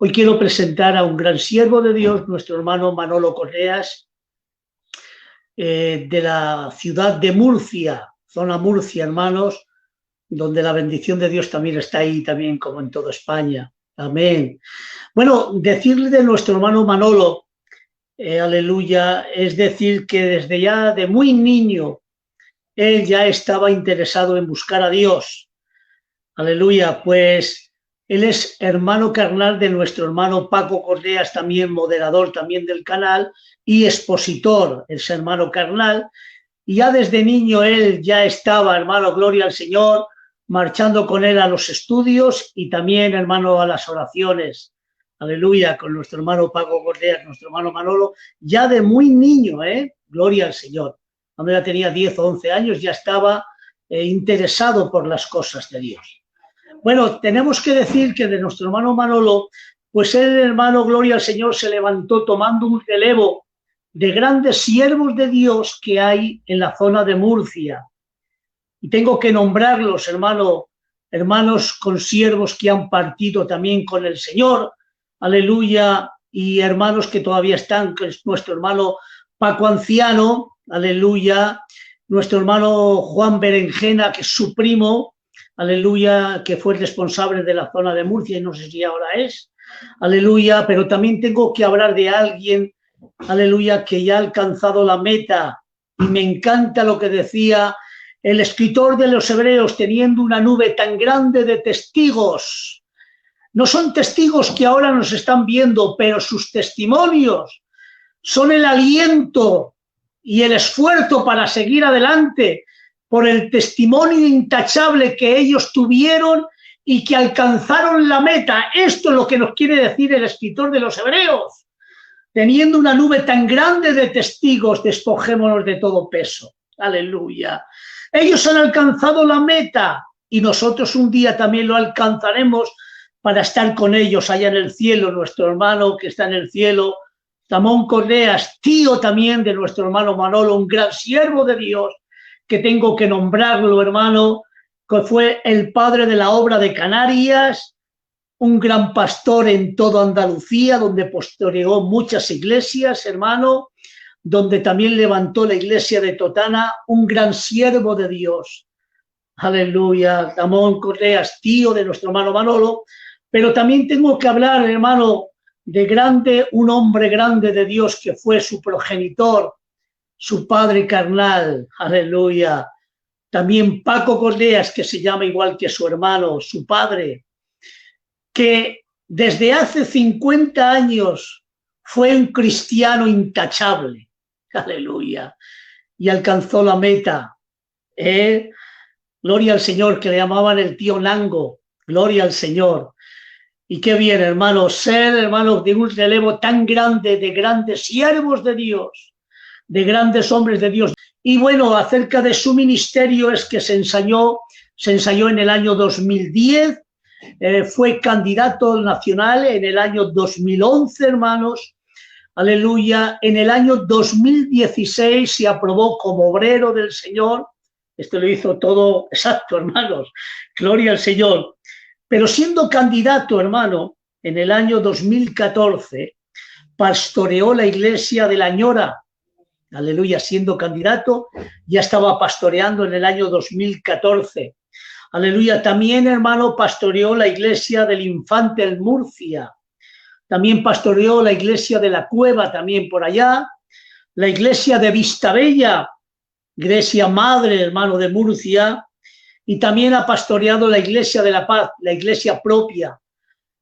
Hoy quiero presentar a un gran siervo de Dios, nuestro hermano Manolo Correas, de la ciudad de Murcia, zona Murcia, hermanos, donde la bendición de Dios también está ahí, también como en toda España. Amén. Bueno, decirle de nuestro hermano Manolo, aleluya, es decir, que desde ya de muy niño, él ya estaba interesado en buscar a Dios. Aleluya, pues él es hermano carnal de nuestro hermano Paco Correas, también moderador también del canal y expositor, es hermano carnal. Y ya desde niño él ya estaba, hermano, gloria al Señor, marchando con él a los estudios y también, hermano, a las oraciones. Aleluya, con nuestro hermano Paco Correas, nuestro hermano Manolo, ya de muy niño, gloria al Señor. Cuando ya tenía 10 o 11 años ya estaba interesado por las cosas de Dios. Bueno, tenemos que decir que de nuestro hermano Manolo, pues él, hermano, gloria al Señor, se levantó tomando un relevo de grandes siervos de Dios que hay en la zona de Murcia. Y tengo que nombrarlos, hermanos consiervos que han partido también con el Señor, aleluya, y hermanos que todavía están, que es nuestro hermano Paco Anciano, aleluya, nuestro hermano Juan Berenjena, que es su primo, aleluya, que fue responsable de la zona de Murcia y no sé si ahora es, aleluya, pero también tengo que hablar de alguien, aleluya, que ya ha alcanzado la meta, y me encanta lo que decía el escritor de los Hebreos, teniendo una nube tan grande de testigos. No son testigos que ahora nos están viendo, pero sus testimonios son el aliento y el esfuerzo para seguir adelante por el testimonio intachable que ellos tuvieron y que alcanzaron la meta. Esto es lo que nos quiere decir el escritor de los Hebreos. Teniendo una nube tan grande de testigos, despojémonos de todo peso. Aleluya. Ellos han alcanzado la meta y nosotros un día también lo alcanzaremos para estar con ellos allá en el cielo. Nuestro hermano que está en el cielo, Ramón Correas, tío también de nuestro hermano Manolo, un gran siervo de Dios, que tengo que nombrarlo, hermano, que fue el padre de la obra de Canarias, un gran pastor en toda Andalucía, donde pastoreó muchas iglesias, hermano, donde también levantó la iglesia de Totana, un gran siervo de Dios. Aleluya, Ramón Correas, tío de nuestro hermano Manolo, pero también tengo que hablar, hermano, de grande, un hombre grande de Dios que fue su progenitor, su padre carnal, aleluya. También Paco Correas, que se llama igual que su hermano, su padre, que desde hace 50 años fue un cristiano intachable, aleluya, y alcanzó la meta, gloria al Señor, que le llamaban el tío Nango, gloria al Señor. Y qué bien, hermano, ser, hermano, de un relevo tan grande, de grandes siervos de Dios, de grandes hombres de Dios. Y bueno, acerca de su ministerio es que se ensayó en el año 2010, fue candidato nacional en el año 2011, hermanos, aleluya. En el año 2016 se aprobó como obrero del Señor. Esto lo hizo todo exacto, hermanos, gloria al Señor. Pero siendo candidato, hermano, en el año 2014, pastoreó la iglesia de La Ñora. Aleluya, siendo candidato, ya estaba pastoreando en el año 2014. Aleluya, también, hermano, pastoreó la iglesia del Infante en Murcia. También pastoreó la iglesia de La Cueva, también por allá. La iglesia de Vistabella, iglesia madre, hermano, de Murcia. Y también ha pastoreado la iglesia de La Paz, la iglesia propia.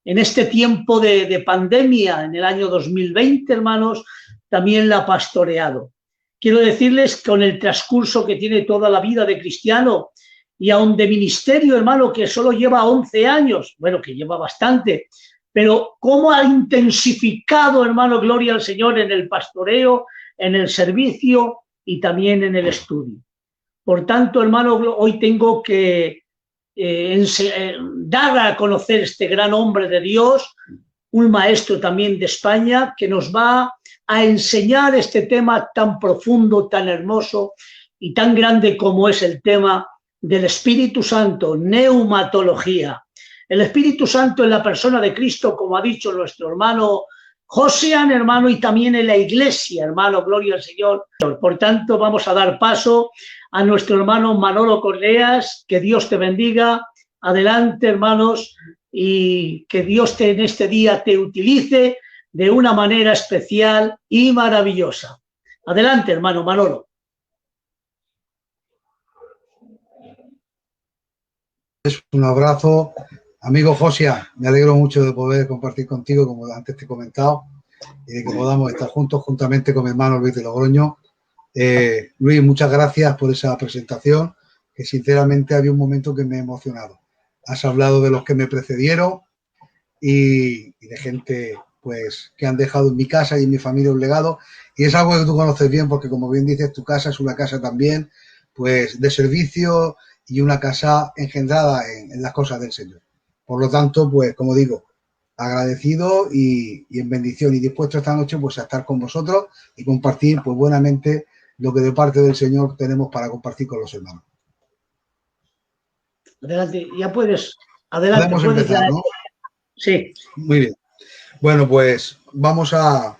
En este tiempo de pandemia, en el año 2020, hermanos, también la ha pastoreado. Quiero decirles que con el transcurso que tiene toda la vida de cristiano y aún de ministerio, hermano, que solo lleva 11 años, bueno, que lleva bastante, pero cómo ha intensificado, hermano, gloria al Señor, en el pastoreo, en el servicio y también en el estudio. Por tanto, hermano, hoy tengo que dar a conocer este gran hombre de Dios, un maestro también de España, que nos va a enseñar este tema tan profundo, tan hermoso y tan grande como es el tema del Espíritu Santo, neumatología. El Espíritu Santo en la persona de Cristo, como ha dicho nuestro hermano Josean, hermano, y también en la iglesia, hermano, gloria al Señor. Por tanto, vamos a dar paso a nuestro hermano Manolo Correas, que Dios te bendiga. Adelante, hermanos, y que Dios en este día te utilice de una manera especial y maravillosa. Adelante, hermano Manolo. Un abrazo, amigo Josia. Me alegro mucho de poder compartir contigo, como antes te he comentado, y de que podamos estar juntos juntamente con mi hermano Luis de Logroño. Luis, muchas gracias por esa presentación, que sinceramente había un momento que me ha emocionado. Has hablado de los que me precedieron y de gente pues que han dejado en mi casa y en mi familia un legado, y es algo que tú conoces bien porque, como bien dices, tu casa es una casa también pues de servicio y una casa engendrada en las cosas del Señor. Por lo tanto, pues como digo, agradecido y en bendición, y dispuesto esta noche pues a estar con vosotros y compartir pues buenamente lo que de parte del Señor tenemos para compartir con los hermanos. Adelante, ya puedes. Adelante, podemos puedes empezar, ¿no? Sí. Muy bien. Bueno, pues vamos a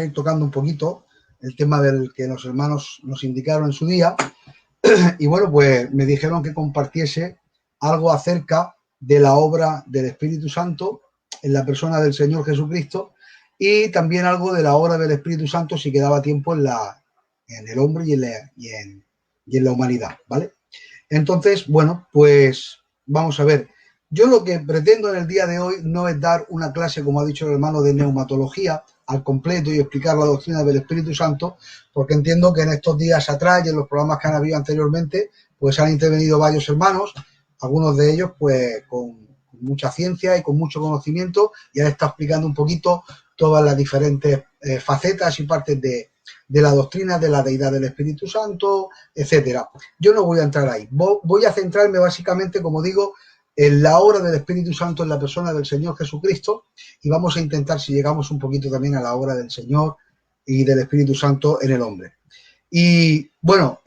ir tocando un poquito el tema del que los hermanos nos indicaron en su día. Y bueno, pues me dijeron que compartiese algo acerca de la obra del Espíritu Santo en la persona del Señor Jesucristo, y también algo de la obra del Espíritu Santo si quedaba tiempo en el hombre y en la humanidad, ¿vale? Entonces, bueno, pues vamos a ver. Yo lo que pretendo en el día de hoy no es dar una clase, como ha dicho el hermano, de neumatología al completo y explicar la doctrina del Espíritu Santo, porque entiendo que en estos días atrás y en los programas que han habido anteriormente, pues han intervenido varios hermanos, algunos de ellos pues con mucha ciencia y con mucho conocimiento, y han estado explicando un poquito todas las diferentes facetas y partes de la doctrina de la deidad del Espíritu Santo, etcétera. Yo no voy a entrar ahí. Voy a centrarme básicamente, como digo, en la obra del Espíritu Santo en la persona del Señor Jesucristo, y vamos a intentar si llegamos un poquito también a la obra del Señor y del Espíritu Santo en el hombre. Y bueno,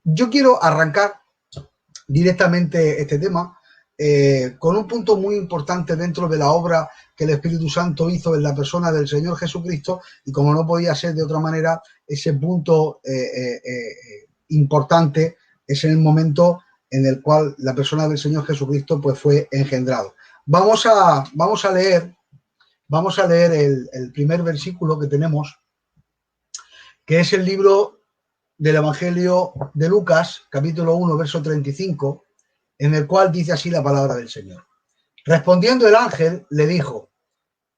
yo quiero arrancar directamente este tema con un punto muy importante dentro de la obra que el Espíritu Santo hizo en la persona del Señor Jesucristo, y como no podía ser de otra manera, ese punto importante es en el momento en el cual la persona del Señor Jesucristo pues fue engendrado. Vamos a leer el primer versículo que tenemos, que es el libro del Evangelio de Lucas, capítulo 1, verso 35, en el cual dice así la palabra del Señor. Respondiendo el ángel, le dijo: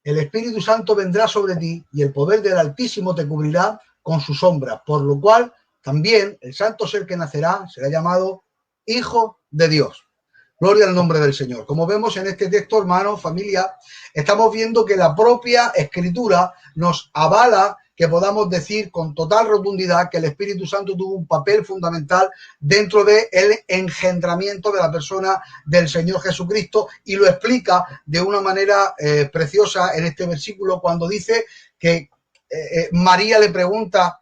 el Espíritu Santo vendrá sobre ti y el poder del Altísimo te cubrirá con su sombra, por lo cual también el santo ser que nacerá será llamado Hijo de Dios. Gloria al nombre del Señor. Como vemos en este texto, hermanos, familia, estamos viendo que la propia Escritura nos avala que podamos decir con total rotundidad que el Espíritu Santo tuvo un papel fundamental dentro del engendramiento de la persona del Señor Jesucristo, y lo explica de una manera preciosa en este versículo cuando dice que María le pregunta: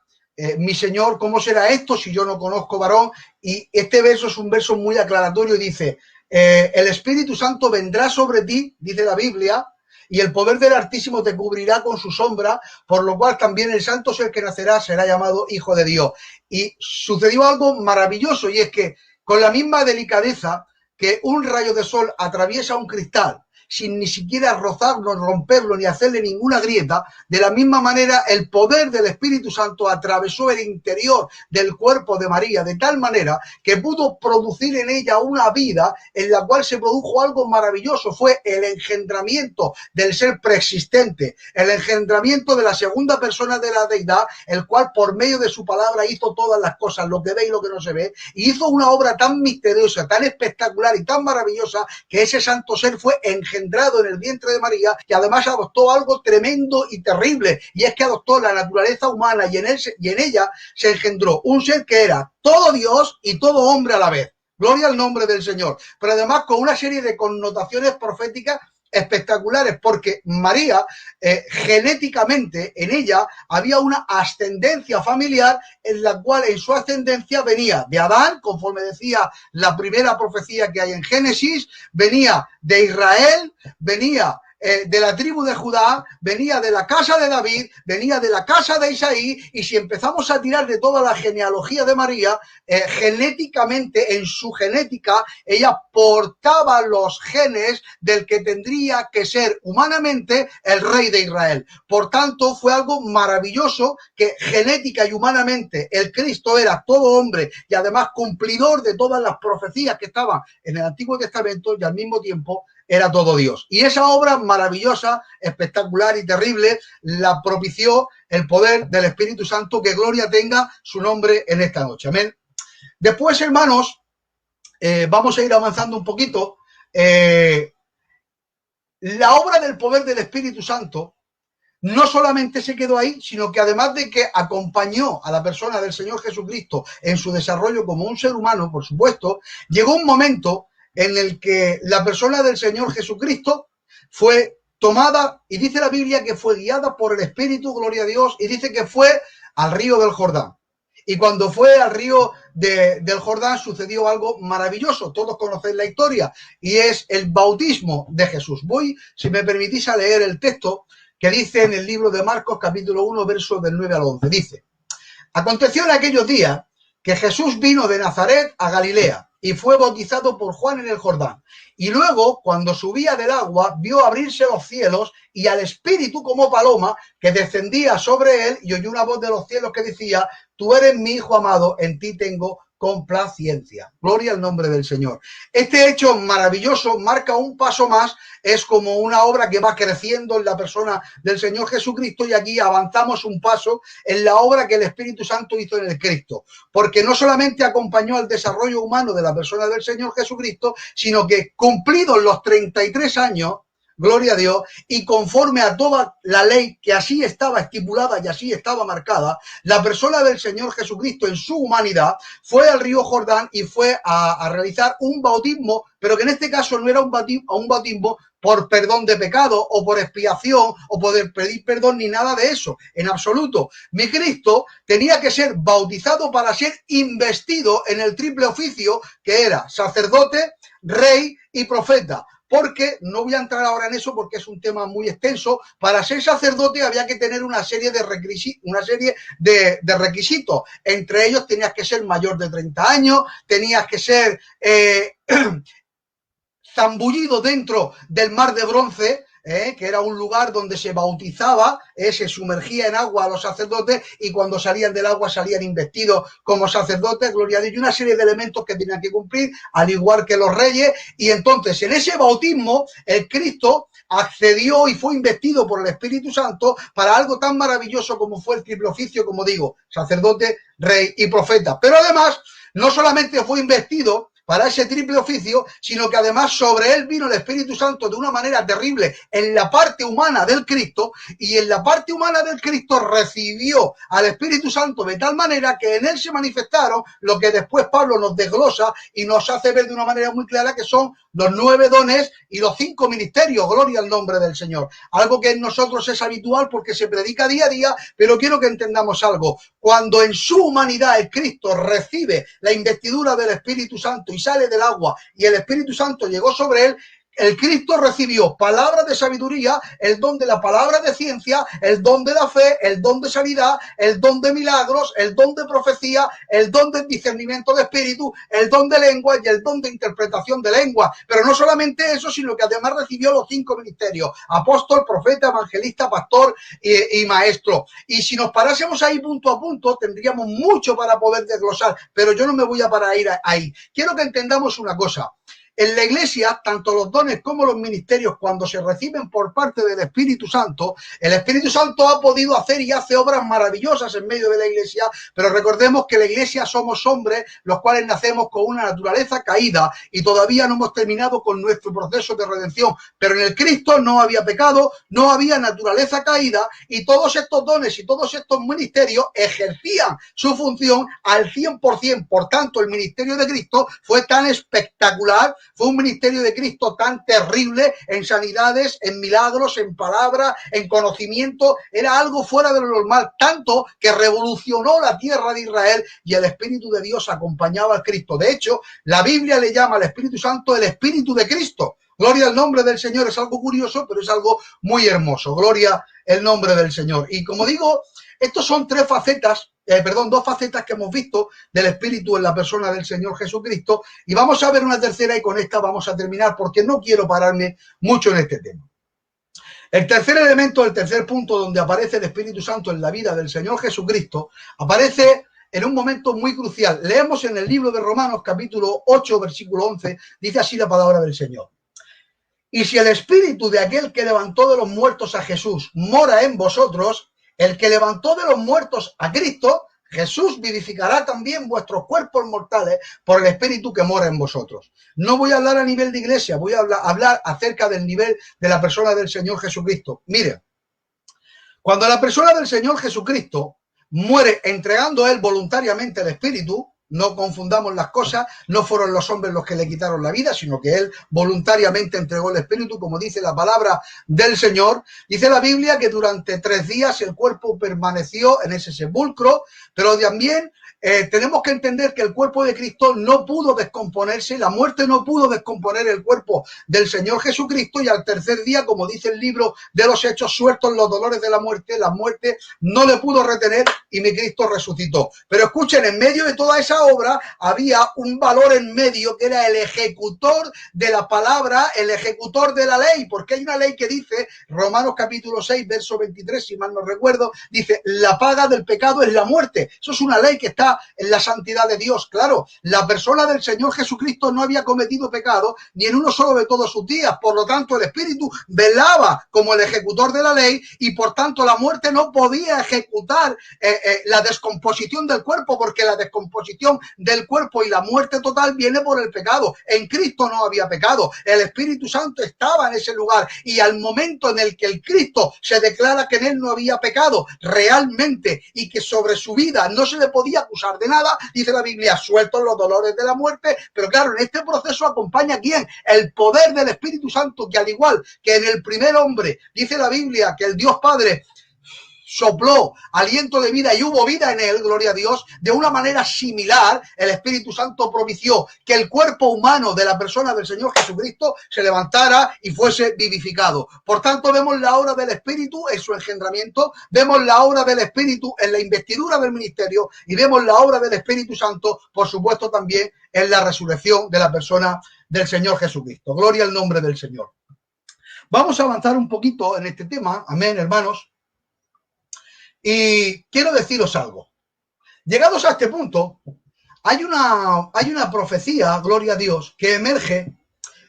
mi Señor, ¿cómo será esto si yo no conozco varón? Y este verso es un verso muy aclaratorio y dice: el Espíritu Santo vendrá sobre ti, dice la Biblia, y el poder del Altísimo te cubrirá con su sombra, por lo cual también el santo ser que nacerá será llamado Hijo de Dios. Y sucedió algo maravilloso, y es que con la misma delicadeza que un rayo de sol atraviesa un cristal sin ni siquiera rozarlo, romperlo, ni hacerle ninguna grieta, de la misma manera el poder del Espíritu Santo atravesó el interior del cuerpo de María, de tal manera que pudo producir en ella una vida en la cual se produjo algo maravilloso. Fue el engendramiento del ser preexistente, el engendramiento de la segunda persona de la deidad, el cual por medio de su palabra hizo todas las cosas, lo que ve y lo que no se ve, y hizo una obra tan misteriosa, tan espectacular y tan maravillosa, que ese santo ser fue engendrado en el vientre de María, que además adoptó algo tremendo y terrible, y es que adoptó la naturaleza humana, y en ella se engendró un ser que era todo Dios y todo hombre a la vez. Gloria al nombre del Señor. Pero además con una serie de connotaciones proféticas espectaculares, porque María, genéticamente, en ella había una ascendencia familiar en la cual en su ascendencia venía de Adán, conforme decía la primera profecía que hay en Génesis, venía de Israel, venía de la tribu de Judá, venía de la casa de David, venía de la casa de Isaí, y si empezamos a tirar de toda la genealogía de María, genéticamente, en su genética, ella portaba los genes del que tendría que ser humanamente el rey de Israel. Por tanto, fue algo maravilloso que genética y humanamente el Cristo era todo hombre y además cumplidor de todas las profecías que estaban en el Antiguo Testamento, y al mismo tiempo era todo Dios. Y esa obra maravillosa, espectacular y terrible la propició el poder del Espíritu Santo, que gloria tenga su nombre en esta noche. Amén. Después, hermanos, vamos a ir avanzando un poquito. La obra del poder del Espíritu Santo no solamente se quedó ahí, sino que además de que acompañó a la persona del Señor Jesucristo en su desarrollo como un ser humano, por supuesto, llegó un momento en el que la persona del Señor Jesucristo fue tomada, y dice la Biblia que fue guiada por el Espíritu, gloria a Dios, y dice que fue al río del Jordán. Y cuando fue al río del Jordán sucedió algo maravilloso. Todos conocéis la historia, y es el bautismo de Jesús. Voy, si me permitís, a leer el texto que dice en el libro de Marcos, capítulo 1, versos del 9 al 11. Dice: aconteció en aquellos días que Jesús vino de Nazaret a Galilea y fue bautizado por Juan en el Jordán. Y luego, cuando subía del agua, vio abrirse los cielos y al Espíritu como paloma que descendía sobre él, y oyó una voz de los cielos que decía: tú eres mi Hijo amado, en ti tengo complacencia. Gloria al nombre del Señor. Este hecho maravilloso marca un paso más, es como una obra que va creciendo en la persona del Señor Jesucristo, y aquí avanzamos un paso en la obra que el Espíritu Santo hizo en el Cristo, porque no solamente acompañó al desarrollo humano de la persona del Señor Jesucristo, sino que cumplidos los 33 años, gloria a Dios, y conforme a toda la ley que así estaba estipulada y así estaba marcada, la persona del Señor Jesucristo en su humanidad fue al río Jordán y fue a realizar un bautismo, pero que en este caso no era un bautismo por perdón de pecado o por expiación o poder pedir perdón ni nada de eso, en absoluto. Mi Cristo tenía que ser bautizado para ser investido en el triple oficio que era sacerdote, rey y profeta. Porque no voy a entrar ahora en eso porque es un tema muy extenso. Para ser sacerdote había que tener una serie de requisitos. Entre ellos tenías que ser mayor de 30 años, tenías que ser zambullido dentro del mar de bronce, que era un lugar donde se bautizaba, se sumergía en agua a los sacerdotes, y cuando salían del agua salían investidos como sacerdotes, gloria a Dios, y una serie de elementos que tenían que cumplir, al igual que los reyes. Y entonces en ese bautismo el Cristo accedió y fue investido por el Espíritu Santo para algo tan maravilloso como fue el triple oficio, como digo, sacerdote, rey y profeta. Pero además no solamente fue investido para ese triple oficio, sino que además sobre él vino el Espíritu Santo de una manera terrible en la parte humana del Cristo, y en la parte humana del Cristo recibió al Espíritu Santo de tal manera que en él se manifestaron lo que después Pablo nos desglosa y nos hace ver de una manera muy clara, que son los 9 dones y los 5 ministerios, gloria al nombre del Señor. Algo que en nosotros es habitual porque se predica día a día, pero quiero que entendamos algo. Cuando en su humanidad el Cristo recibe la investidura del Espíritu Santo y sale del agua y el Espíritu Santo llegó sobre él, el Cristo recibió palabras de sabiduría, el don de la palabra de ciencia, el don de la fe, el don de sanidad, el don de milagros, el don de profecía, el don de discernimiento de espíritu, el don de lengua y el don de interpretación de lengua. Pero no solamente eso, sino que además recibió los 5 ministerios: apóstol, profeta, evangelista, pastor y maestro. Y si nos parásemos ahí punto a punto, tendríamos mucho para poder desglosar, pero yo no me voy a parar ahí. Quiero que entendamos una cosa. En la iglesia, tanto los dones como los ministerios, cuando se reciben por parte del Espíritu Santo, el Espíritu Santo ha podido hacer y hace obras maravillosas en medio de la iglesia, pero recordemos que la iglesia somos hombres, los cuales nacemos con una naturaleza caída y todavía no hemos terminado con nuestro proceso de redención. Pero en el Cristo no había pecado, no había naturaleza caída, y todos estos dones y todos estos ministerios ejercían su función al 100%. Por tanto, el ministerio de Cristo fue tan espectacular Fue un ministerio de Cristo tan terrible en sanidades, en milagros, en palabra, en conocimiento. Era algo fuera de lo normal, tanto que revolucionó la tierra de Israel y el Espíritu de Dios acompañaba al Cristo. De hecho, la Biblia le llama al Espíritu Santo el Espíritu de Cristo. Gloria al nombre del Señor. Es algo curioso, pero es algo muy hermoso. Gloria al nombre del Señor. Y como digo, estos son dos facetas que hemos visto del Espíritu en la persona del Señor Jesucristo. Y vamos a ver una tercera y con esta vamos a terminar porque no quiero pararme mucho en este tema. El tercer elemento, el tercer punto donde aparece el Espíritu Santo en la vida del Señor Jesucristo, aparece en un momento muy crucial. Leemos en el libro de Romanos, capítulo 8, versículo 11, dice así la palabra del Señor. Y si el Espíritu de aquel que levantó de los muertos a Jesús mora en vosotros, el que levantó de los muertos a Cristo, Jesús vivificará también vuestros cuerpos mortales por el Espíritu que mora en vosotros. No voy a hablar a nivel de iglesia, voy a hablar acerca del nivel de la persona del Señor Jesucristo. Mire, cuando la persona del Señor Jesucristo muere entregando a él voluntariamente el Espíritu, no confundamos las cosas, no fueron los hombres los que le quitaron la vida, sino que él voluntariamente entregó el Espíritu, como dice la palabra del Señor. Dice la Biblia que durante 3 días el cuerpo permaneció en ese sepulcro, pero también tenemos que entender que el cuerpo de Cristo no pudo descomponerse, la muerte no pudo descomponer el cuerpo del Señor Jesucristo, y al tercer día, como dice el libro de los Hechos, sueltos los dolores de la muerte no le pudo retener y mi Cristo resucitó. Pero escuchen, en medio de toda esa obra había un valor en medio que era el ejecutor de la palabra, el ejecutor de la ley, porque hay una ley que dice, Romanos capítulo 6, verso 23, si mal no recuerdo, dice, la paga del pecado es la muerte. Eso es una ley que está en la santidad de Dios. Claro, la persona del Señor Jesucristo no había cometido pecado ni en uno solo de todos sus días, por lo tanto el Espíritu velaba como el ejecutor de la ley y por tanto la muerte no podía ejecutar la descomposición del cuerpo, porque la descomposición del cuerpo y la muerte total viene por el pecado. En Cristo no había pecado, el Espíritu Santo estaba en ese lugar, y al momento en el que el Cristo se declara que en él no había pecado realmente y que sobre su vida no se le podía acusar de nada, dice la Biblia, sueltos los dolores de la muerte. Pero claro, en este proceso acompaña ¿quién? El poder del Espíritu Santo, que al igual que en el primer hombre, dice la Biblia que el Dios Padre sopló aliento de vida y hubo vida en él, gloria a Dios. De una manera similar, el Espíritu Santo propició que el cuerpo humano de la persona del Señor Jesucristo se levantara y fuese vivificado. Por tanto, vemos la obra del Espíritu en su engendramiento, vemos la obra del Espíritu en la investidura del ministerio y vemos la obra del Espíritu Santo, por supuesto, también en la resurrección de la persona del Señor Jesucristo. Gloria al nombre del Señor. Vamos a avanzar un poquito en este tema, amén, hermanos. Y quiero deciros algo. Llegados a este punto, hay una profecía, gloria a Dios, que emerge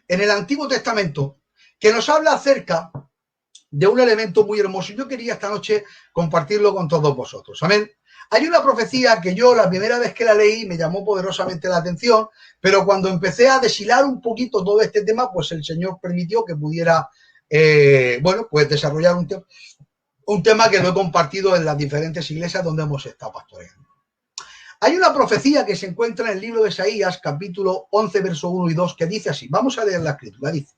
en el Antiguo Testamento, que nos habla acerca de un elemento muy hermoso. Yo quería esta noche compartirlo con todos vosotros. Amén. Hay una profecía que yo la primera vez que la leí me llamó poderosamente la atención, pero cuando empecé a deshilar un poquito todo este tema, pues el Señor permitió que pudiera, pues desarrollar un tema que lo he compartido en las diferentes iglesias donde hemos estado pastoreando. Hay una profecía que se encuentra en el libro de Isaías, capítulo 11, verso 1 y 2, que dice así. Vamos a leer la escritura. Dice: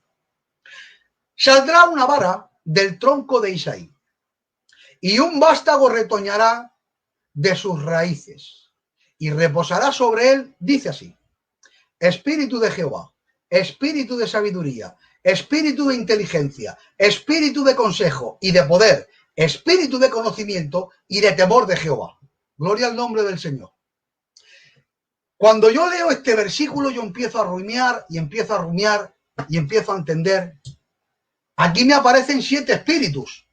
saldrá una vara del tronco de Isaí, y un vástago retoñará de sus raíces, y reposará sobre él, dice así: Espíritu de Jehová, espíritu de sabiduría, espíritu de inteligencia, espíritu de consejo y de poder, espíritu de conocimiento y de temor de Jehová. Gloria al nombre del Señor. Cuando yo leo este versículo, yo empiezo a rumiar y empiezo a rumiar y empiezo a entender. Aquí me aparecen 7 espíritus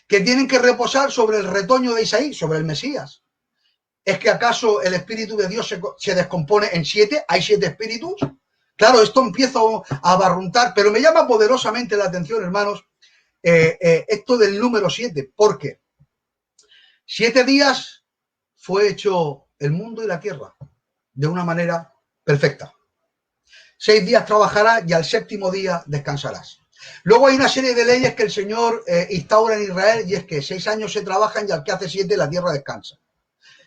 que tienen que reposar sobre el retoño de Isaí, sobre el Mesías. ¿Es que acaso el Espíritu de Dios se descompone en 7? ¿Hay 7 espíritus? Claro, esto empieza a barruntar, pero me llama poderosamente la atención, hermanos, esto del número 7, porque 7 días fue hecho el mundo y la tierra de una manera perfecta. 6 días trabajarás y al 7º día descansarás. Luego hay una serie de leyes que el Señor instaura en Israel, y es que 6 años se trabajan y al que hace 7 la tierra descansa.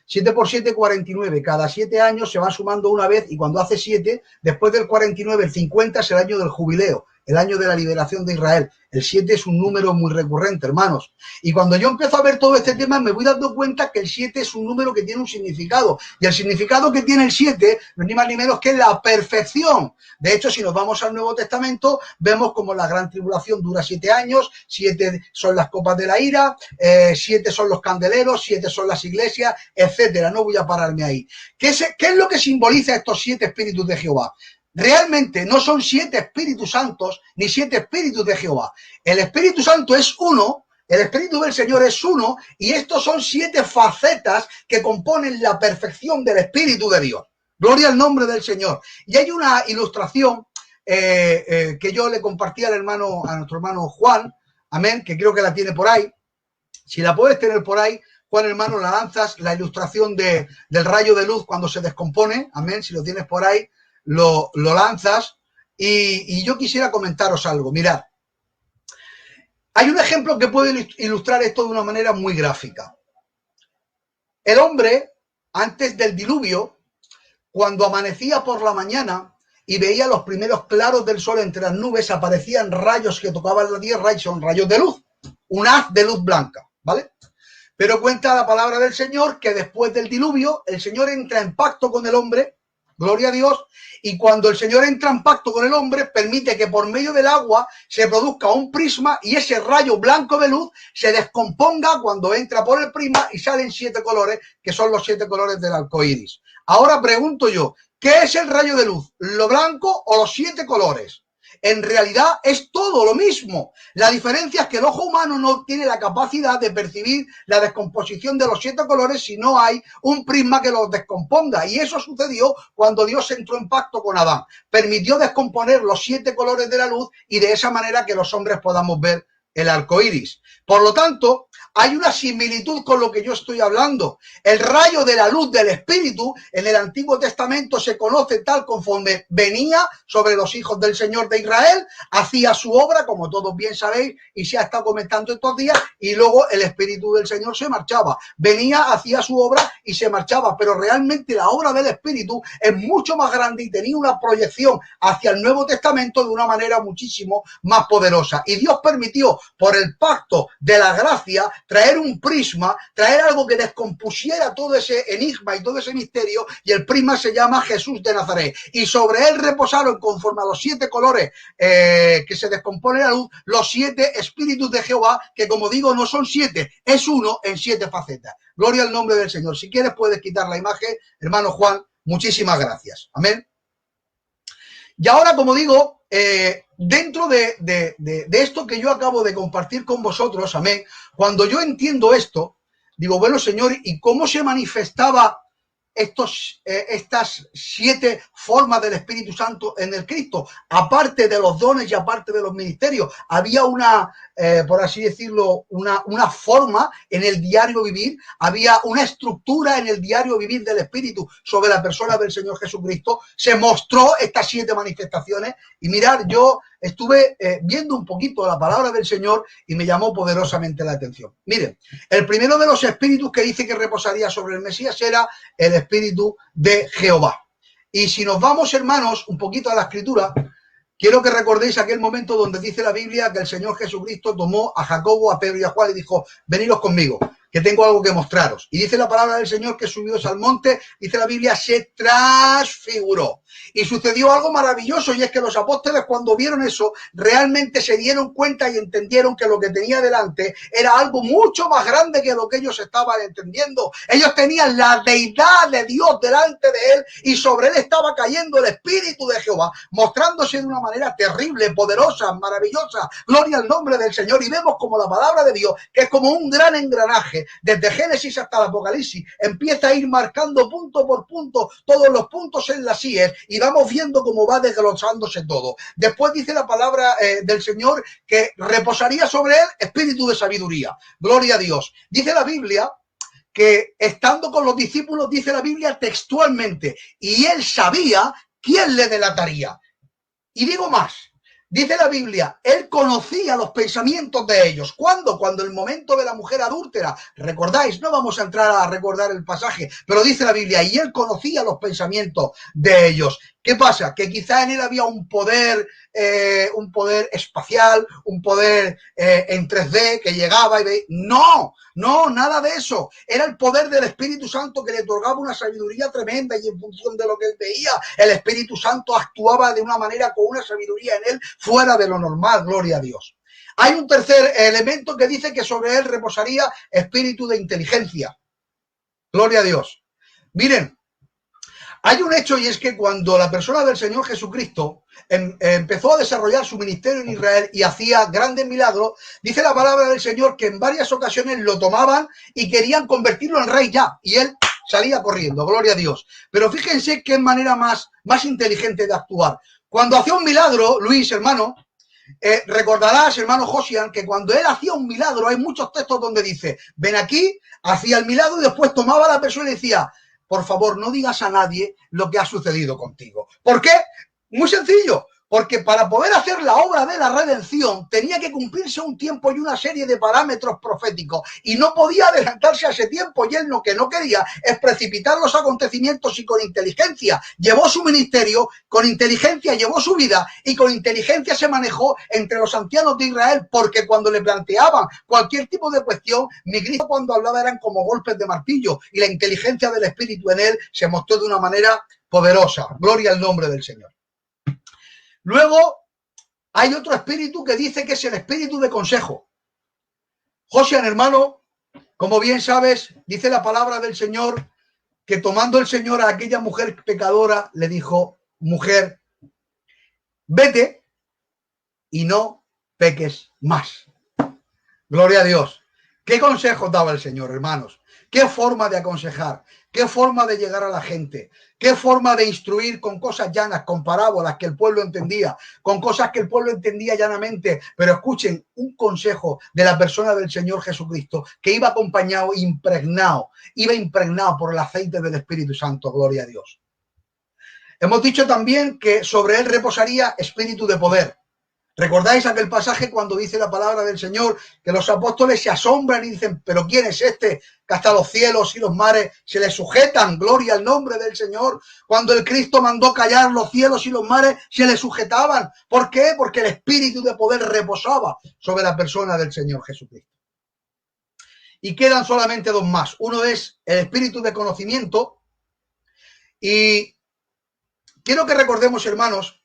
7 por 7, 49. Cada 7 años se va sumando una vez y cuando hace 7, después del 49, el 50 es el año del jubileo, el año de la liberación de Israel. El 7 es un número muy recurrente, hermanos. Y cuando yo empiezo a ver todo este tema, me voy dando cuenta que el 7 es un número que tiene un significado. Y el significado que tiene el 7 no es ni más ni menos que la perfección. De hecho, si nos vamos al Nuevo Testamento, vemos como la gran tribulación dura 7 años, 7 son las copas de la ira, 7 son los candeleros, 7 son las iglesias, etcétera. No voy a pararme ahí. ¿Qué es lo que simboliza estos 7 espíritus de Jehová? Realmente no son 7 espíritus santos ni 7 espíritus de Jehová. El Espíritu Santo es uno, el Espíritu del Señor es uno, y estos son 7 facetas que componen la perfección del Espíritu de Dios. Gloria al nombre del Señor. Y hay una ilustración que yo le compartí a nuestro hermano Juan, amén, que creo que la tiene por ahí. Si la puedes tener por ahí, Juan, hermano, la lanzas, la ilustración del rayo de luz cuando se descompone, amén, si lo tienes por ahí, lo lanzas. Y yo quisiera comentaros algo. Mirad, hay un ejemplo que puede ilustrar esto de una manera muy gráfica. El hombre, antes del diluvio, cuando amanecía por la mañana y veía los primeros claros del sol entre las nubes, aparecían rayos que tocaban la tierra y son rayos de luz, un haz de luz blanca, ¿vale? Pero cuenta la palabra del Señor que después del diluvio el Señor entra en pacto con el hombre, gloria a Dios, y cuando el Señor entra en pacto con el hombre, permite que por medio del agua se produzca un prisma y ese rayo blanco de luz se descomponga cuando entra por el prisma y salen 7 colores, que son los 7 colores del arco iris. Ahora pregunto yo, ¿qué es el rayo de luz? ¿Lo blanco o los 7 colores? En realidad es todo lo mismo. La diferencia es que el ojo humano no tiene la capacidad de percibir la descomposición de los 7 colores si no hay un prisma que los descomponga. Y eso sucedió cuando Dios entró en pacto con Adán. Permitió descomponer los 7 colores de la luz y de esa manera que los hombres podamos ver el arco iris. Por lo tanto, hay una similitud con lo que yo estoy hablando. El rayo de la luz del Espíritu en el Antiguo Testamento se conoce tal conforme venía sobre los hijos del Señor de Israel, hacía su obra, como todos bien sabéis, y se ha estado comentando estos días, y luego el Espíritu del Señor se marchaba. Venía, hacía su obra y se marchaba, pero realmente la obra del Espíritu es mucho más grande y tenía una proyección hacia el Nuevo Testamento de una manera muchísimo más poderosa. Y Dios permitió, por el pacto de la gracia, traer un prisma, traer algo que descompusiera todo ese enigma y todo ese misterio, y el prisma se llama Jesús de Nazaret. Y sobre él reposaron, conforme a los 7 colores que se descompone la luz, los 7 espíritus de Jehová, que como digo, no son 7, es uno en 7 facetas. Gloria al nombre del Señor. Si quieres puedes quitar la imagen, hermano Juan, muchísimas gracias. Amén. Y ahora, como digo, dentro de esto que yo acabo de compartir con vosotros, amén, cuando yo entiendo esto, digo, bueno, Señor, ¿y cómo se manifestaba estas 7 formas del Espíritu Santo en el Cristo? Aparte de los dones y aparte de los ministerios, había una, por así decirlo, una forma en el diario vivir, había una estructura en el diario vivir del Espíritu sobre la persona del Señor Jesucristo. Se mostró estas 7 manifestaciones y mirad, yo estuve viendo un poquito la palabra del Señor y me llamó poderosamente la atención. Miren, el primero de los espíritus que dice que reposaría sobre el Mesías era el Espíritu de Jehová. Y si nos vamos, hermanos, un poquito a la Escritura, quiero que recordéis aquel momento donde dice la Biblia que el Señor Jesucristo tomó a Jacobo, a Pedro y a Juan y dijo, veniros conmigo, que tengo algo que mostraros. Y dice la palabra del Señor que subidos al monte, dice la Biblia, se transfiguró. Y sucedió algo maravilloso, y es que los apóstoles, cuando vieron eso, realmente se dieron cuenta y entendieron que lo que tenía delante era algo mucho más grande que lo que ellos estaban entendiendo. Ellos tenían la deidad de Dios delante de él, y sobre él estaba cayendo el Espíritu de Jehová, mostrándose de una manera terrible, poderosa, maravillosa. Gloria al nombre del Señor. Y vemos como la palabra de Dios, que es como un gran engranaje, desde Génesis hasta el Apocalipsis, empieza a ir marcando punto por punto todos los puntos en las íes, y vamos viendo cómo va desglosándose todo. Después dice la palabra del Señor que reposaría sobre él espíritu de sabiduría. Gloria a Dios. Dice la Biblia que estando con los discípulos, dice la Biblia textualmente, y él sabía quién le delataría. Y digo más, Dice la Biblia, él conocía los pensamientos de ellos. ¿Cuándo? Cuando el momento de la mujer adúltera. ¿Recordáis? No vamos a entrar a recordar el pasaje, pero dice la Biblia, y él conocía los pensamientos de ellos. ¿Qué pasa? Que quizá en él había un poder espacial, un poder en 3D que llegaba y veía. No, nada de eso. Era el poder del Espíritu Santo que le otorgaba una sabiduría tremenda, y en función de lo que él veía, el Espíritu Santo actuaba de una manera con una sabiduría en él fuera de lo normal, gloria a Dios. Hay un tercer elemento que dice que sobre él reposaría espíritu de inteligencia. Gloria a Dios. Miren, hay un hecho, y es que cuando la persona del Señor Jesucristo empezó a desarrollar su ministerio en Israel y hacía grandes milagros, dice la palabra del Señor que en varias ocasiones lo tomaban y querían convertirlo en rey ya, y él salía corriendo, gloria a Dios. Pero fíjense qué manera más inteligente de actuar. Cuando hacía un milagro, Luis, hermano, recordarás, hermano Josian, que cuando él hacía un milagro, hay muchos textos donde dice, ven aquí, hacía el milagro y después tomaba a la persona y decía, por favor, no digas a nadie lo que ha sucedido contigo. ¿Por qué? Muy sencillo. Porque para poder hacer la obra de la redención tenía que cumplirse un tiempo y una serie de parámetros proféticos, y no podía adelantarse a ese tiempo, y él lo que no quería es precipitar los acontecimientos, y con inteligencia llevó su ministerio, con inteligencia llevó su vida, y con inteligencia se manejó entre los ancianos de Israel, porque cuando le planteaban cualquier tipo de cuestión, mi grito cuando hablaba eran como golpes de martillo, y la inteligencia del Espíritu en él se mostró de una manera poderosa. Gloria al nombre del Señor. Luego hay otro espíritu que dice que es el espíritu de consejo. Josian, hermano, como bien sabes, dice la palabra del Señor que tomando el Señor a aquella mujer pecadora, le dijo, mujer, vete y no peques más. Gloria a Dios. ¿Qué consejos daba el Señor, hermanos? ¿Qué forma de aconsejar? ¿Qué forma de llegar a la gente? ¿Qué forma de instruir con cosas llanas, con parábolas que el pueblo entendía, con cosas que el pueblo entendía llanamente? Pero escuchen, un consejo de la persona del Señor Jesucristo que iba acompañado, impregnado por el aceite del Espíritu Santo, gloria a Dios. Hemos dicho también que sobre él reposaría espíritu de poder. ¿Recordáis aquel pasaje cuando dice la palabra del Señor que los apóstoles se asombran y dicen, pero ¿quién es este que hasta los cielos y los mares se le sujetan? Gloria al nombre del Señor. Cuando el Cristo mandó callar los cielos y los mares, se le sujetaban. ¿Por qué? Porque el espíritu de poder reposaba sobre la persona del Señor Jesucristo. Y quedan solamente dos más. Uno es el espíritu de conocimiento. Y quiero que recordemos, hermanos,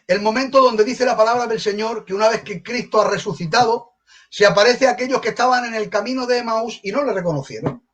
el momento donde dice la palabra del Señor que una vez que Cristo ha resucitado, se aparece a aquellos que estaban en el camino de Emaús y no le reconocieron.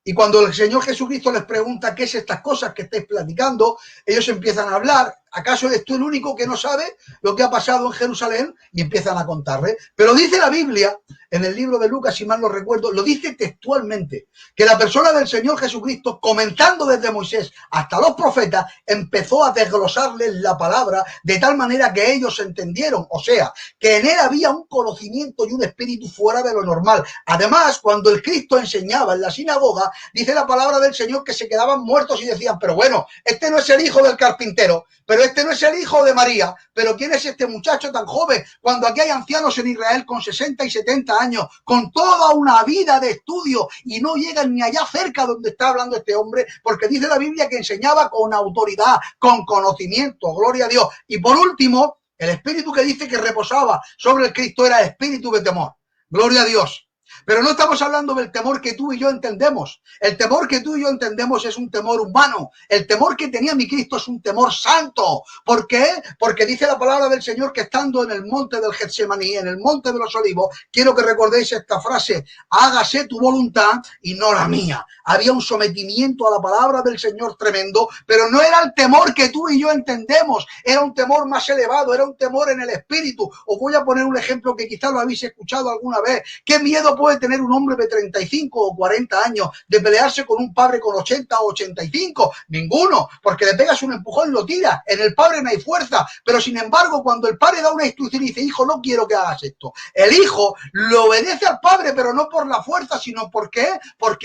Y cuando el Señor Jesucristo les pregunta qué es estas cosas que estáis platicando, ellos empiezan a hablar. ¿Acaso eres tú el único que no sabe lo que ha pasado en Jerusalén? Y empiezan a contarle. Pero dice la Biblia, en el libro de Lucas, si mal no recuerdo, lo dice textualmente, que la persona del Señor Jesucristo, comenzando desde Moisés hasta los profetas, empezó a desglosarles la palabra de tal manera que ellos entendieron. O sea, que en él había un conocimiento y un espíritu fuera de lo normal. Además, cuando el Cristo enseñaba en la sinagoga, dice la palabra del Señor que se quedaban muertos y decían, pero bueno, este no es el hijo del carpintero, pero este no es el hijo de María, pero ¿quién es este muchacho tan joven? Cuando aquí hay ancianos en Israel con 60 y 70 años, con toda una vida de estudio, y no llegan ni allá cerca donde está hablando este hombre, porque dice la Biblia que enseñaba con autoridad, con conocimiento, gloria a Dios. Y por último, el espíritu que dice que reposaba sobre el Cristo era el espíritu de temor, gloria a Dios. Pero no estamos hablando del temor que tú y yo entendemos. El temor que tú y yo entendemos es un temor humano. El temor que tenía mi Cristo es un temor santo. ¿Por qué? Porque dice la palabra del Señor que estando en el monte del Getsemaní, en el monte de los olivos, quiero que recordéis esta frase, hágase tu voluntad y no la mía. Había un sometimiento a la palabra del Señor tremendo, pero no era el temor que tú y yo entendemos. Era un temor más elevado, era un temor en el espíritu. Os voy a poner un ejemplo que quizás lo habéis escuchado alguna vez. ¿Qué miedo puede puede tener un hombre de 35 o 40 años de pelearse con un padre con 80 o 85? Ninguno, porque le pegas un empujón y lo tiras. En el padre no hay fuerza, pero sin embargo, cuando el padre da una instrucción y dice, hijo, no quiero que hagas esto, el hijo lo obedece al padre, pero no por la fuerza, sino porque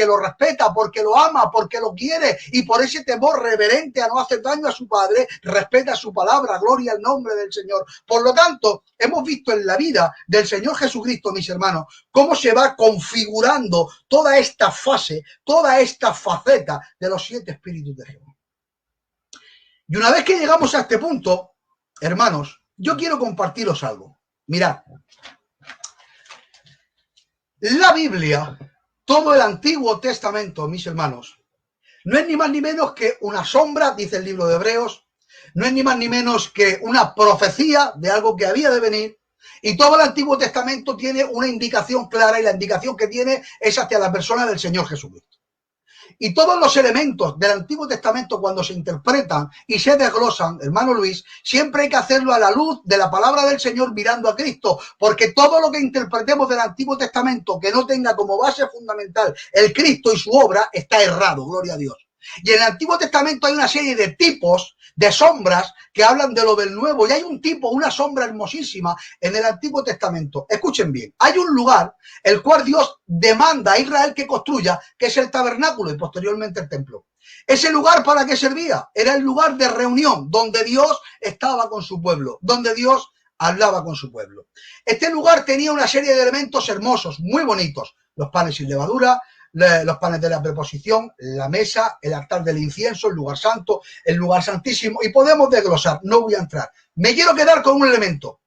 lo respeta, porque lo ama, porque lo quiere, y por ese temor reverente a no hacer daño a su padre, respeta su palabra. Gloria al nombre del Señor. Por lo tanto, hemos visto en la vida del Señor Jesucristo, mis hermanos, cómo se va configurando toda esta fase, toda esta faceta de los 7 espíritus de Jehová. Y una vez que llegamos a este punto, hermanos, yo quiero compartiros algo. Mirad, la Biblia, todo el Antiguo Testamento, mis hermanos, no es ni más ni menos que una sombra, dice el libro de Hebreos, no es ni más ni menos que una profecía de algo que había de venir, y todo el Antiguo Testamento tiene una indicación clara, y la indicación que tiene es hacia la persona del Señor Jesucristo. Y todos los elementos del Antiguo Testamento, cuando se interpretan y se desglosan, hermano Luis, siempre hay que hacerlo a la luz de la palabra del Señor mirando a Cristo, porque todo lo que interpretemos del Antiguo Testamento que no tenga como base fundamental el Cristo y su obra está errado, gloria a Dios. Y en el Antiguo Testamento hay una serie de tipos, de sombras, que hablan de lo del Nuevo. Y hay un tipo, una sombra hermosísima en el Antiguo Testamento. Escuchen bien, hay un lugar el cual Dios demanda a Israel que construya, que es el tabernáculo y posteriormente el templo. Ese lugar, ¿para qué servía? Era el lugar de reunión, donde Dios estaba con su pueblo, donde Dios hablaba con su pueblo. Este lugar tenía una serie de elementos hermosos, muy bonitos. Los panes sin levadura, los panes de la preposición, la mesa, el altar del incienso, el lugar santo, el lugar santísimo, y podemos desglosar, no voy a entrar. Me quiero quedar con un elemento.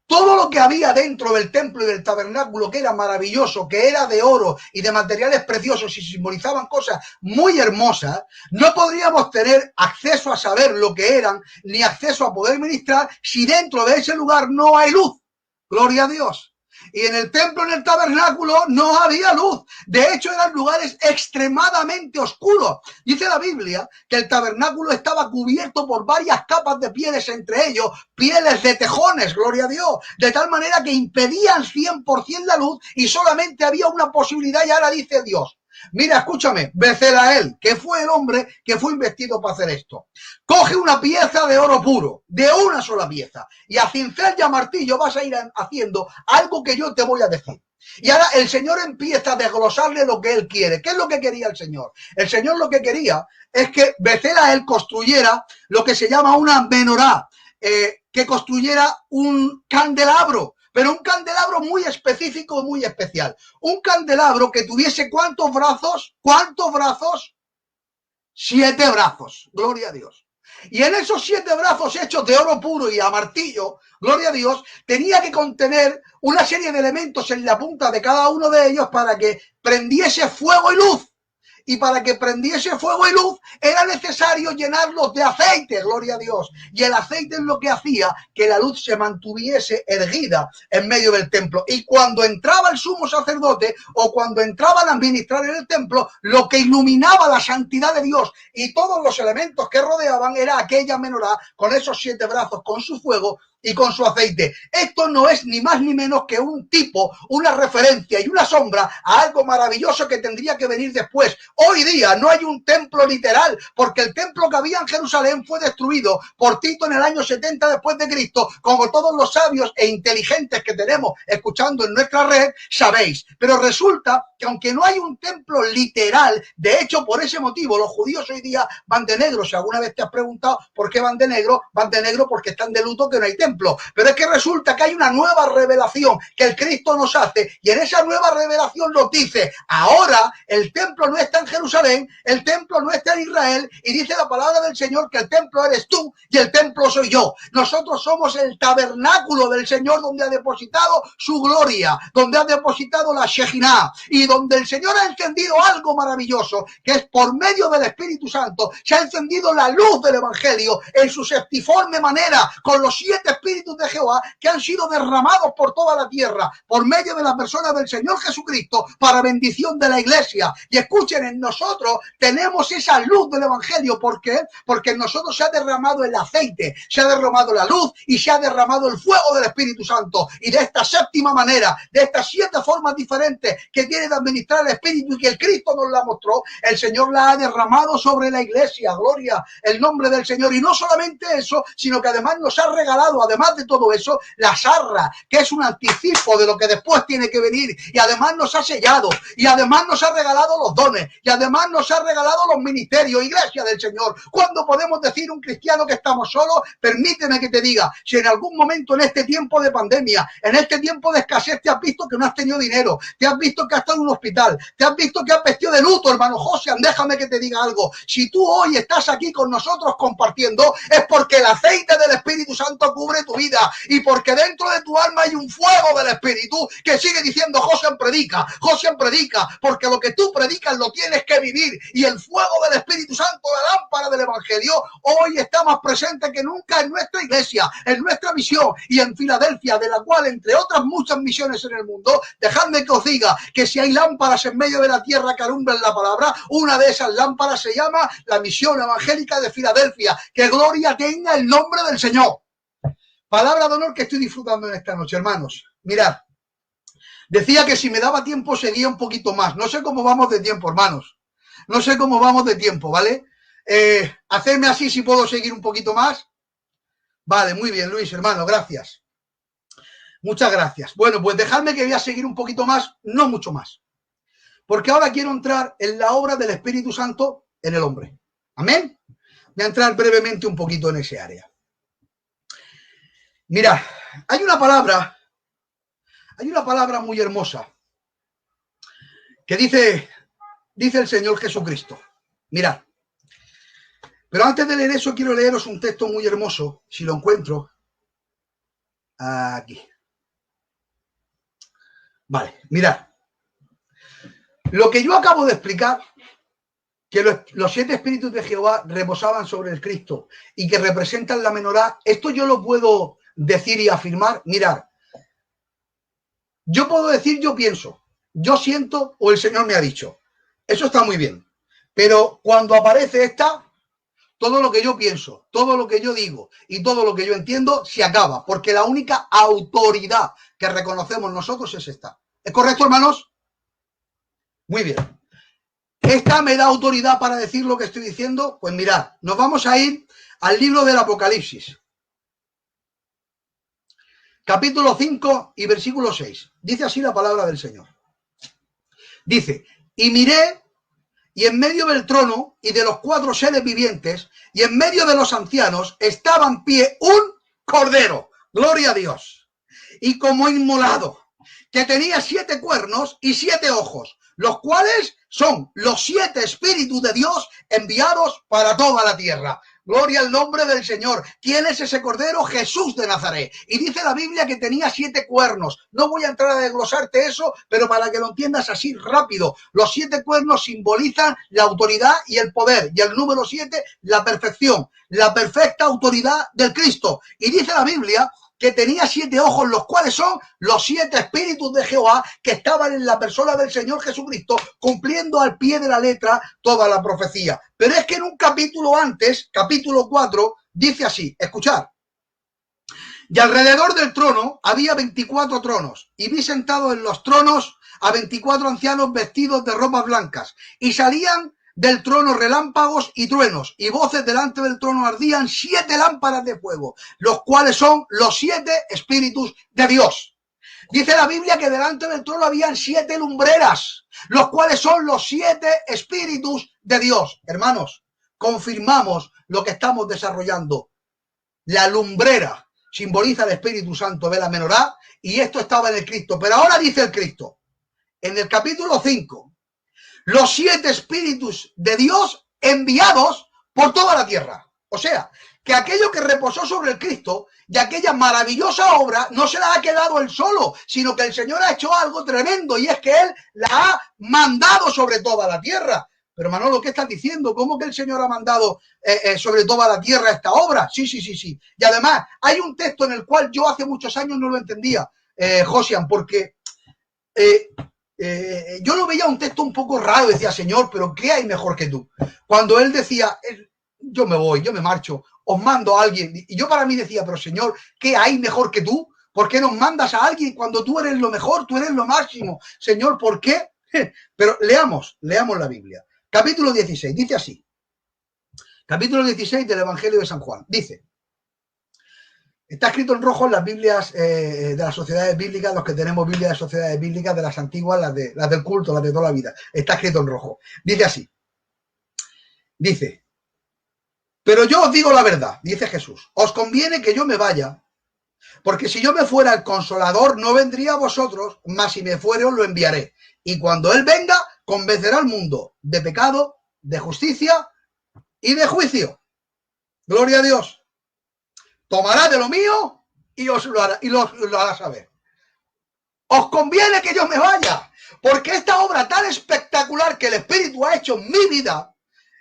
Todo lo que había dentro del templo y del tabernáculo, que era maravilloso, que era de oro y de materiales preciosos y simbolizaban cosas muy hermosas, no podríamos tener acceso a saber lo que eran, ni acceso a poder ministrar, si dentro de ese lugar no hay luz. Gloria a Dios. Y en el templo, en el tabernáculo, no había luz. De hecho, eran lugares extremadamente oscuros. Dice la Biblia que el tabernáculo estaba cubierto por varias capas de pieles, entre ellos pieles de tejones, gloria a Dios, de tal manera que impedían 100% la luz y solamente había una posibilidad. Y ahora dice Dios, mira, escúchame, Bezaleel, que fue el hombre que fue investido para hacer esto, coge una pieza de oro puro, de una sola pieza, y a cincel y a martillo vas a ir haciendo algo que yo te voy a decir. Y ahora el Señor empieza a desglosarle lo que él quiere. ¿Qué es lo que quería el Señor? El Señor lo que quería es que Bezaleel construyera lo que se llama una menorá, que construyera un candelabro, pero un candelabro muy específico, muy especial. Un candelabro que tuviese ¿cuántos brazos? ¿Cuántos brazos? 7 brazos, gloria a Dios. Y en esos 7 brazos hechos de oro puro y a martillo, gloria a Dios, tenía que contener una serie de elementos en la punta de cada uno de ellos para que prendiese fuego y luz. Y para que prendiese fuego y luz era necesario llenarlos de aceite, gloria a Dios. Y el aceite es lo que hacía que la luz se mantuviese erguida en medio del templo. Y cuando entraba el sumo sacerdote o cuando entraban a administrar en el templo, lo que iluminaba la santidad de Dios y todos los elementos que rodeaban era aquella menorá con esos 7 brazos, con su fuego y con su aceite. Esto no es ni más ni menos que un tipo, una referencia y una sombra a algo maravilloso que tendría que venir después. Hoy día no hay un templo literal, porque el templo que había en Jerusalén fue destruido por Tito en el año 70 después de Cristo, como todos los sabios e inteligentes que tenemos escuchando en nuestra red, sabéis. Pero resulta que aunque no hay un templo literal, de hecho, por ese motivo, los judíos hoy día van de negro. Si alguna vez te has preguntado por qué van de negro porque están de luto, que no hay templo. Pero es que resulta que hay una nueva revelación que el Cristo nos hace, y en esa nueva revelación nos dice, ahora el templo no está en Jerusalén, el templo no está en Israel, y dice la palabra del Señor que el templo eres tú y el templo soy yo. Nosotros somos el tabernáculo del Señor, donde ha depositado su gloria, donde ha depositado la Shekinah, y donde el Señor ha encendido algo maravilloso, que es por medio del Espíritu Santo, se ha encendido la luz del Evangelio en su septiforme manera, con los 7 espíritus de Jehová que han sido derramados por toda la tierra por medio de la persona del Señor Jesucristo para bendición de la iglesia. Y escuchen, en nosotros tenemos esa luz del evangelio. ¿Por qué? Porque en nosotros se ha derramado el aceite, se ha derramado la luz y se ha derramado el fuego del Espíritu Santo. Y de esta séptima manera, de estas 7 formas diferentes que tiene de administrar el Espíritu y que el Cristo nos la mostró, el Señor la ha derramado sobre la iglesia. Gloria el nombre del Señor. Y no solamente eso, sino que además nos ha regalado, además de todo eso, la sarra, que es un anticipo de lo que después tiene que venir. Y además nos ha sellado, y además nos ha regalado los dones, y además nos ha regalado los ministerios. Iglesia del Señor, ¿cuándo podemos decir un cristiano que estamos solos? Permíteme que te diga, si en algún momento en este tiempo de pandemia, en este tiempo de escasez, te has visto que no has tenido dinero, te has visto que has estado en un hospital, te has visto que has vestido de luto, hermano José, déjame que te diga algo. Si tú hoy estás aquí con nosotros compartiendo, es porque el aceite del Espíritu Santo cubre tu vida y porque dentro de tu alma hay un fuego del Espíritu que sigue diciendo: José predica, porque lo que tú predicas lo tienes que vivir. Y el fuego del Espíritu Santo, la lámpara del Evangelio, hoy está más presente que nunca en nuestra iglesia, en nuestra misión y en Filadelfia, de la cual, entre otras muchas misiones en el mundo, dejadme que os diga que si hay lámparas en medio de la tierra que alumbran la palabra, una de esas lámparas se llama la misión evangélica de Filadelfia. Que gloria tenga el nombre del Señor. Palabra de honor que estoy disfrutando en esta noche, hermanos. Mirad, decía que si me daba tiempo seguía un poquito más. No sé cómo vamos de tiempo, hermanos. No sé cómo vamos de tiempo, ¿vale? Hacerme así si puedo seguir un poquito más. Vale, muy bien, Luis, hermano, gracias. Muchas gracias. Bueno, pues dejadme que voy a seguir un poquito más, no mucho más. Porque ahora quiero entrar en la obra del Espíritu Santo en el hombre. Amén. Voy a entrar brevemente un poquito en ese área. Mira, hay una palabra muy hermosa que dice el Señor Jesucristo. Mirad. Pero antes de leer eso, quiero leeros un texto muy hermoso, si lo encuentro. Aquí. Vale, mirad. Lo que yo acabo de explicar, que los 7 espíritus de Jehová reposaban sobre el Cristo y que representan la menorá, esto yo lo puedo decir y afirmar. Mirad, yo puedo decir, yo pienso, yo siento o el Señor me ha dicho. Eso está muy bien. Pero cuando aparece todo lo que yo pienso, todo lo que yo digo y todo lo que yo entiendo se acaba, porque la única autoridad que reconocemos nosotros es esta. ¿Es correcto, hermanos? Muy bien. ¿Esta me da autoridad para decir lo que estoy diciendo? Pues mirad, nos vamos a ir al libro del Apocalipsis. Capítulo 5 y versículo 6. Dice así la palabra del Señor. Dice: y miré, y en medio del trono y de los 4 seres vivientes y en medio de los ancianos estaba en pie un cordero, gloria a Dios, y como inmolado, que tenía 7 cuernos y 7 ojos, los cuales son los 7 espíritus de Dios enviados para toda la tierra. Gloria al nombre del Señor. ¿Quién es ese cordero? Jesús de Nazaret. Y dice la Biblia que tenía 7 cuernos. No voy a entrar a desglosarte eso, pero para que lo entiendas así rápido. Los 7 cuernos simbolizan la autoridad y el poder. Y el número 7, la perfección. La perfecta autoridad del Cristo. Y dice la Biblia que tenía 7 ojos, los cuales son los 7 espíritus de Jehová que estaban en la persona del Señor Jesucristo, cumpliendo al pie de la letra toda la profecía. Pero es que en un capítulo antes, capítulo 4, dice así, escuchad: y alrededor del trono había 24 tronos, y vi sentados en los tronos a 24 ancianos vestidos de ropas blancas, y salían del trono relámpagos y truenos, y voces delante del trono ardían 7 lámparas de fuego, los cuales son los 7 espíritus de Dios. Dice la Biblia que delante del trono habían 7 lumbreras, los cuales son los 7 espíritus de Dios. Hermanos, confirmamos lo que estamos desarrollando. La lumbrera simboliza el Espíritu Santo de la menorá, y esto estaba en el Cristo. Pero ahora dice el Cristo, en el capítulo 5, los 7 espíritus de Dios enviados por toda la tierra. O sea, que aquello que reposó sobre el Cristo y aquella maravillosa obra no se la ha quedado él solo, sino que el Señor ha hecho algo tremendo, y es que él la ha mandado sobre toda la tierra. Pero Manolo, ¿qué estás diciendo? ¿Cómo que el Señor ha mandado sobre toda la tierra esta obra? Sí. Y además hay un texto en el cual yo hace muchos años no lo entendía, Josian, porque yo lo veía un texto un poco raro. Decía, Señor, ¿pero qué hay mejor que tú? Cuando él decía, yo me voy, yo me marcho, os mando a alguien. Y yo para mí decía, pero Señor, ¿qué hay mejor que tú? ¿Por qué nos mandas a alguien cuando tú eres lo mejor, tú eres lo máximo? Señor, ¿por qué? Pero leamos la Biblia. Capítulo 16, dice así. Capítulo 16 del Evangelio de San Juan. Dice, está escrito en rojo en las Biblias de las sociedades bíblicas, los que tenemos Biblias de sociedades bíblicas, de las antiguas, las del culto, las de toda la vida. Está escrito en rojo. Dice así. Dice, pero yo os digo la verdad, dice Jesús, os conviene que yo me vaya, porque si yo me fuera, el Consolador no vendría a vosotros, mas si me fuere os lo enviaré. Y cuando Él venga, convencerá al mundo de pecado, de justicia y de juicio. Gloria a Dios. Tomará de lo mío y os lo hará saber. Os conviene que yo me vaya, porque esta obra tan espectacular que el Espíritu ha hecho en mi vida,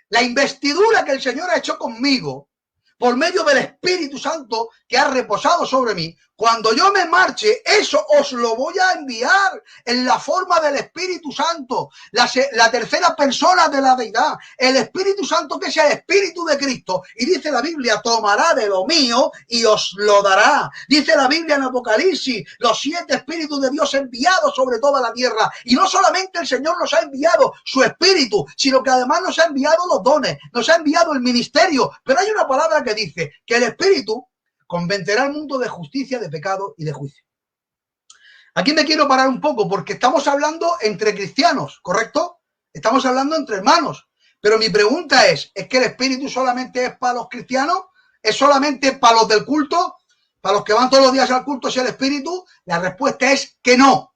la investidura que el Señor ha hecho conmigo, por medio del Espíritu Santo que ha reposado sobre mí, cuando yo me marche, eso os lo voy a enviar en la forma del Espíritu Santo, la tercera persona de la deidad, el Espíritu Santo que es el Espíritu de Cristo. Y dice la Biblia, tomará de lo mío y os lo dará. Dice la Biblia en Apocalipsis, los 7 Espíritus de Dios enviados sobre toda la tierra. Y no solamente el Señor nos ha enviado su Espíritu, sino que además nos ha enviado los dones, nos ha enviado el ministerio. Pero hay una palabra que dice que el Espíritu convencerá al mundo de justicia, de pecado y de juicio. Aquí me quiero parar un poco porque estamos hablando entre cristianos, ¿correcto? Estamos hablando entre hermanos. Pero mi pregunta es que el Espíritu solamente es para los cristianos? ¿Es solamente para los del culto? ¿Para los que van todos los días al culto es el Espíritu? La respuesta es que no.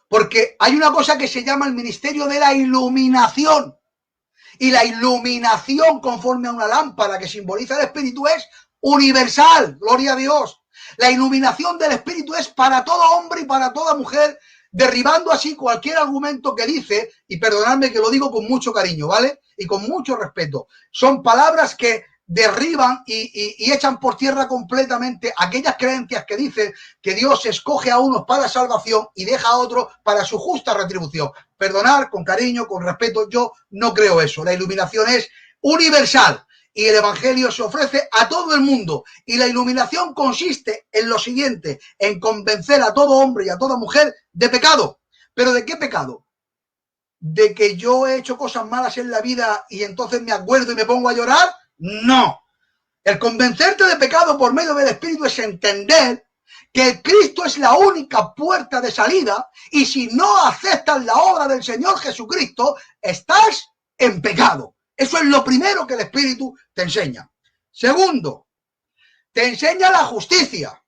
Porque hay una cosa que se llama el ministerio de la iluminación. Y la iluminación conforme a una lámpara que simboliza el Espíritu es universal, gloria a Dios. La iluminación del Espíritu es para todo hombre y para toda mujer, derribando así cualquier argumento que dice, y perdonadme que lo digo con mucho cariño, ¿vale? Y con mucho respeto. Son palabras que derriban y echan por tierra completamente aquellas creencias que dicen que Dios escoge a unos para salvación y deja a otros para su justa retribución. Perdonar, con cariño, con respeto, yo no creo eso. La iluminación es universal. Y el Evangelio se ofrece a todo el mundo. Y la iluminación consiste en lo siguiente, en convencer a todo hombre y a toda mujer de pecado. ¿Pero de qué pecado? ¿De que yo he hecho cosas malas en la vida y entonces me acuerdo y me pongo a llorar? No. El convencerte de pecado por medio del Espíritu es entender que Cristo es la única puerta de salida y si no aceptas la obra del Señor Jesucristo, estás en pecado. Eso es lo primero que el Espíritu te enseña. Segundo, te enseña la justicia.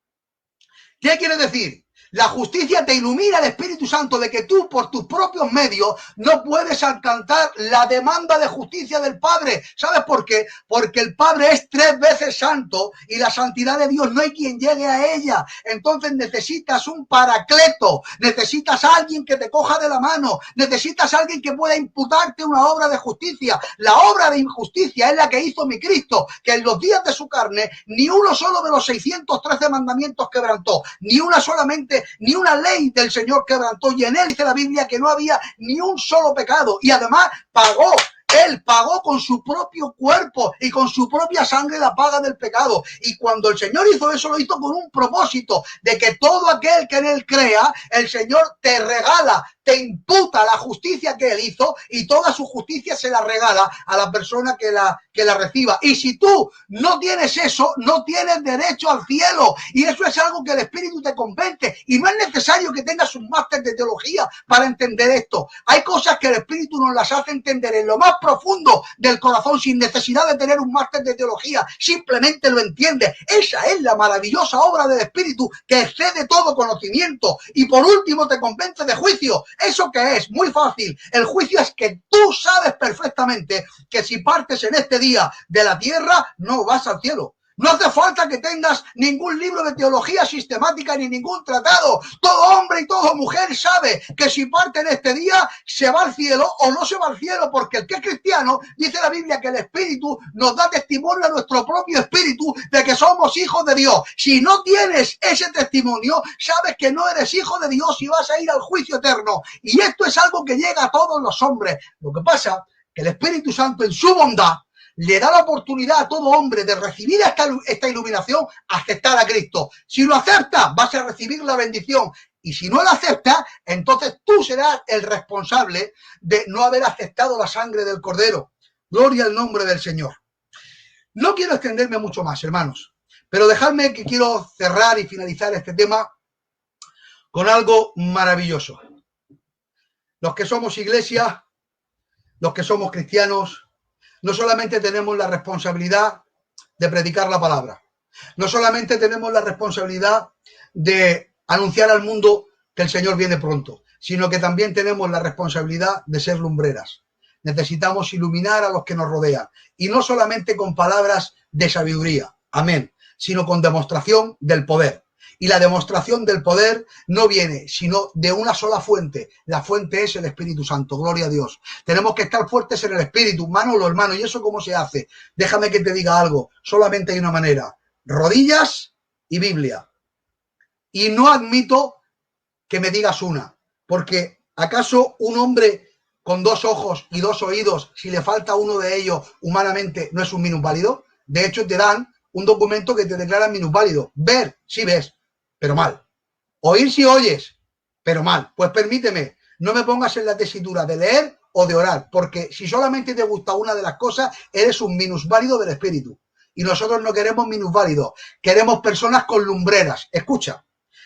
¿Qué quiere decir? La justicia te ilumina el Espíritu Santo de que tú por tus propios medios no puedes alcanzar la demanda de justicia del Padre. ¿Sabes por qué? Porque el Padre es 3 veces santo y la santidad de Dios no hay quien llegue a ella. Entonces necesitas un paracleto, necesitas a alguien que te coja de la mano, necesitas a alguien que pueda imputarte una obra de justicia. La obra de injusticia es la que hizo mi Cristo, que en los días de su carne ni uno solo de los 613 mandamientos quebrantó, ni una ley del Señor quebrantó, y en él dice la Biblia que no había ni un solo pecado, y además pagó. Él pagó con su propio cuerpo y con su propia sangre la paga del pecado. Y cuando el Señor hizo eso, lo hizo con un propósito de que todo aquel que en él crea, el Señor te regala, te imputa la justicia que él hizo y toda su justicia se la regala a la persona que la reciba. Y si tú no tienes eso, no tienes derecho al cielo. Y eso es algo que el Espíritu te convence. Y no es necesario que tengas un máster de teología para entender esto. Hay cosas que el Espíritu nos las hace entender en lo más profundo del corazón sin necesidad de tener un máster de teología. Simplemente lo entiendes. Esa es la maravillosa obra del Espíritu que excede todo conocimiento. Y por último te convence de juicio. ¿Eso qué es? Muy fácil. El juicio es que tú sabes perfectamente que si partes en este día de la tierra, no vas al cielo. No hace falta que tengas ningún libro de teología sistemática ni ningún tratado. Todo hombre y toda mujer sabe que si parte en este día se va al cielo o no se va al cielo, porque el que es cristiano, dice la Biblia que el Espíritu nos da testimonio a nuestro propio espíritu de que somos hijos de Dios. Si no tienes ese testimonio, sabes que no eres hijo de Dios y vas a ir al juicio eterno. Y esto es algo que llega a todos los hombres. Lo que pasa que el Espíritu Santo en su bondad le da la oportunidad a todo hombre de recibir esta iluminación, aceptar a Cristo. Si lo aceptas, vas a recibir la bendición. Y si no la aceptas, entonces tú serás el responsable de no haber aceptado la sangre del Cordero. Gloria al nombre del Señor. No quiero extenderme mucho más, hermanos, pero dejadme que quiero cerrar y finalizar este tema con algo maravilloso. Los que somos iglesia, los que somos cristianos, no solamente tenemos la responsabilidad de predicar la palabra, no solamente tenemos la responsabilidad de anunciar al mundo que el Señor viene pronto, sino que también tenemos la responsabilidad de ser lumbreras. Necesitamos iluminar a los que nos rodean, y no solamente con palabras de sabiduría, amén, sino con demostración del poder. Y la demostración del poder no viene sino de una sola fuente. La fuente es el Espíritu Santo. Gloria a Dios. Tenemos que estar fuertes en el Espíritu. Manolo, hermano, ¿y eso cómo se hace? Déjame que te diga algo. Solamente hay una manera. Rodillas y Biblia. Y no admito que me digas una. Porque ¿acaso un hombre con 2 ojos y 2 oídos, si le falta uno de ellos humanamente, no es un minusválido? De hecho, te dan un documento que te declara minusválido. Ver, sí ves, pero mal. Oír si oyes, pero mal. Pues permíteme, no me pongas en la tesitura de leer o de orar, porque si solamente te gusta una de las cosas, eres un minusválido del espíritu. Y nosotros no queremos minusválidos, queremos personas con lumbreras. Escucha,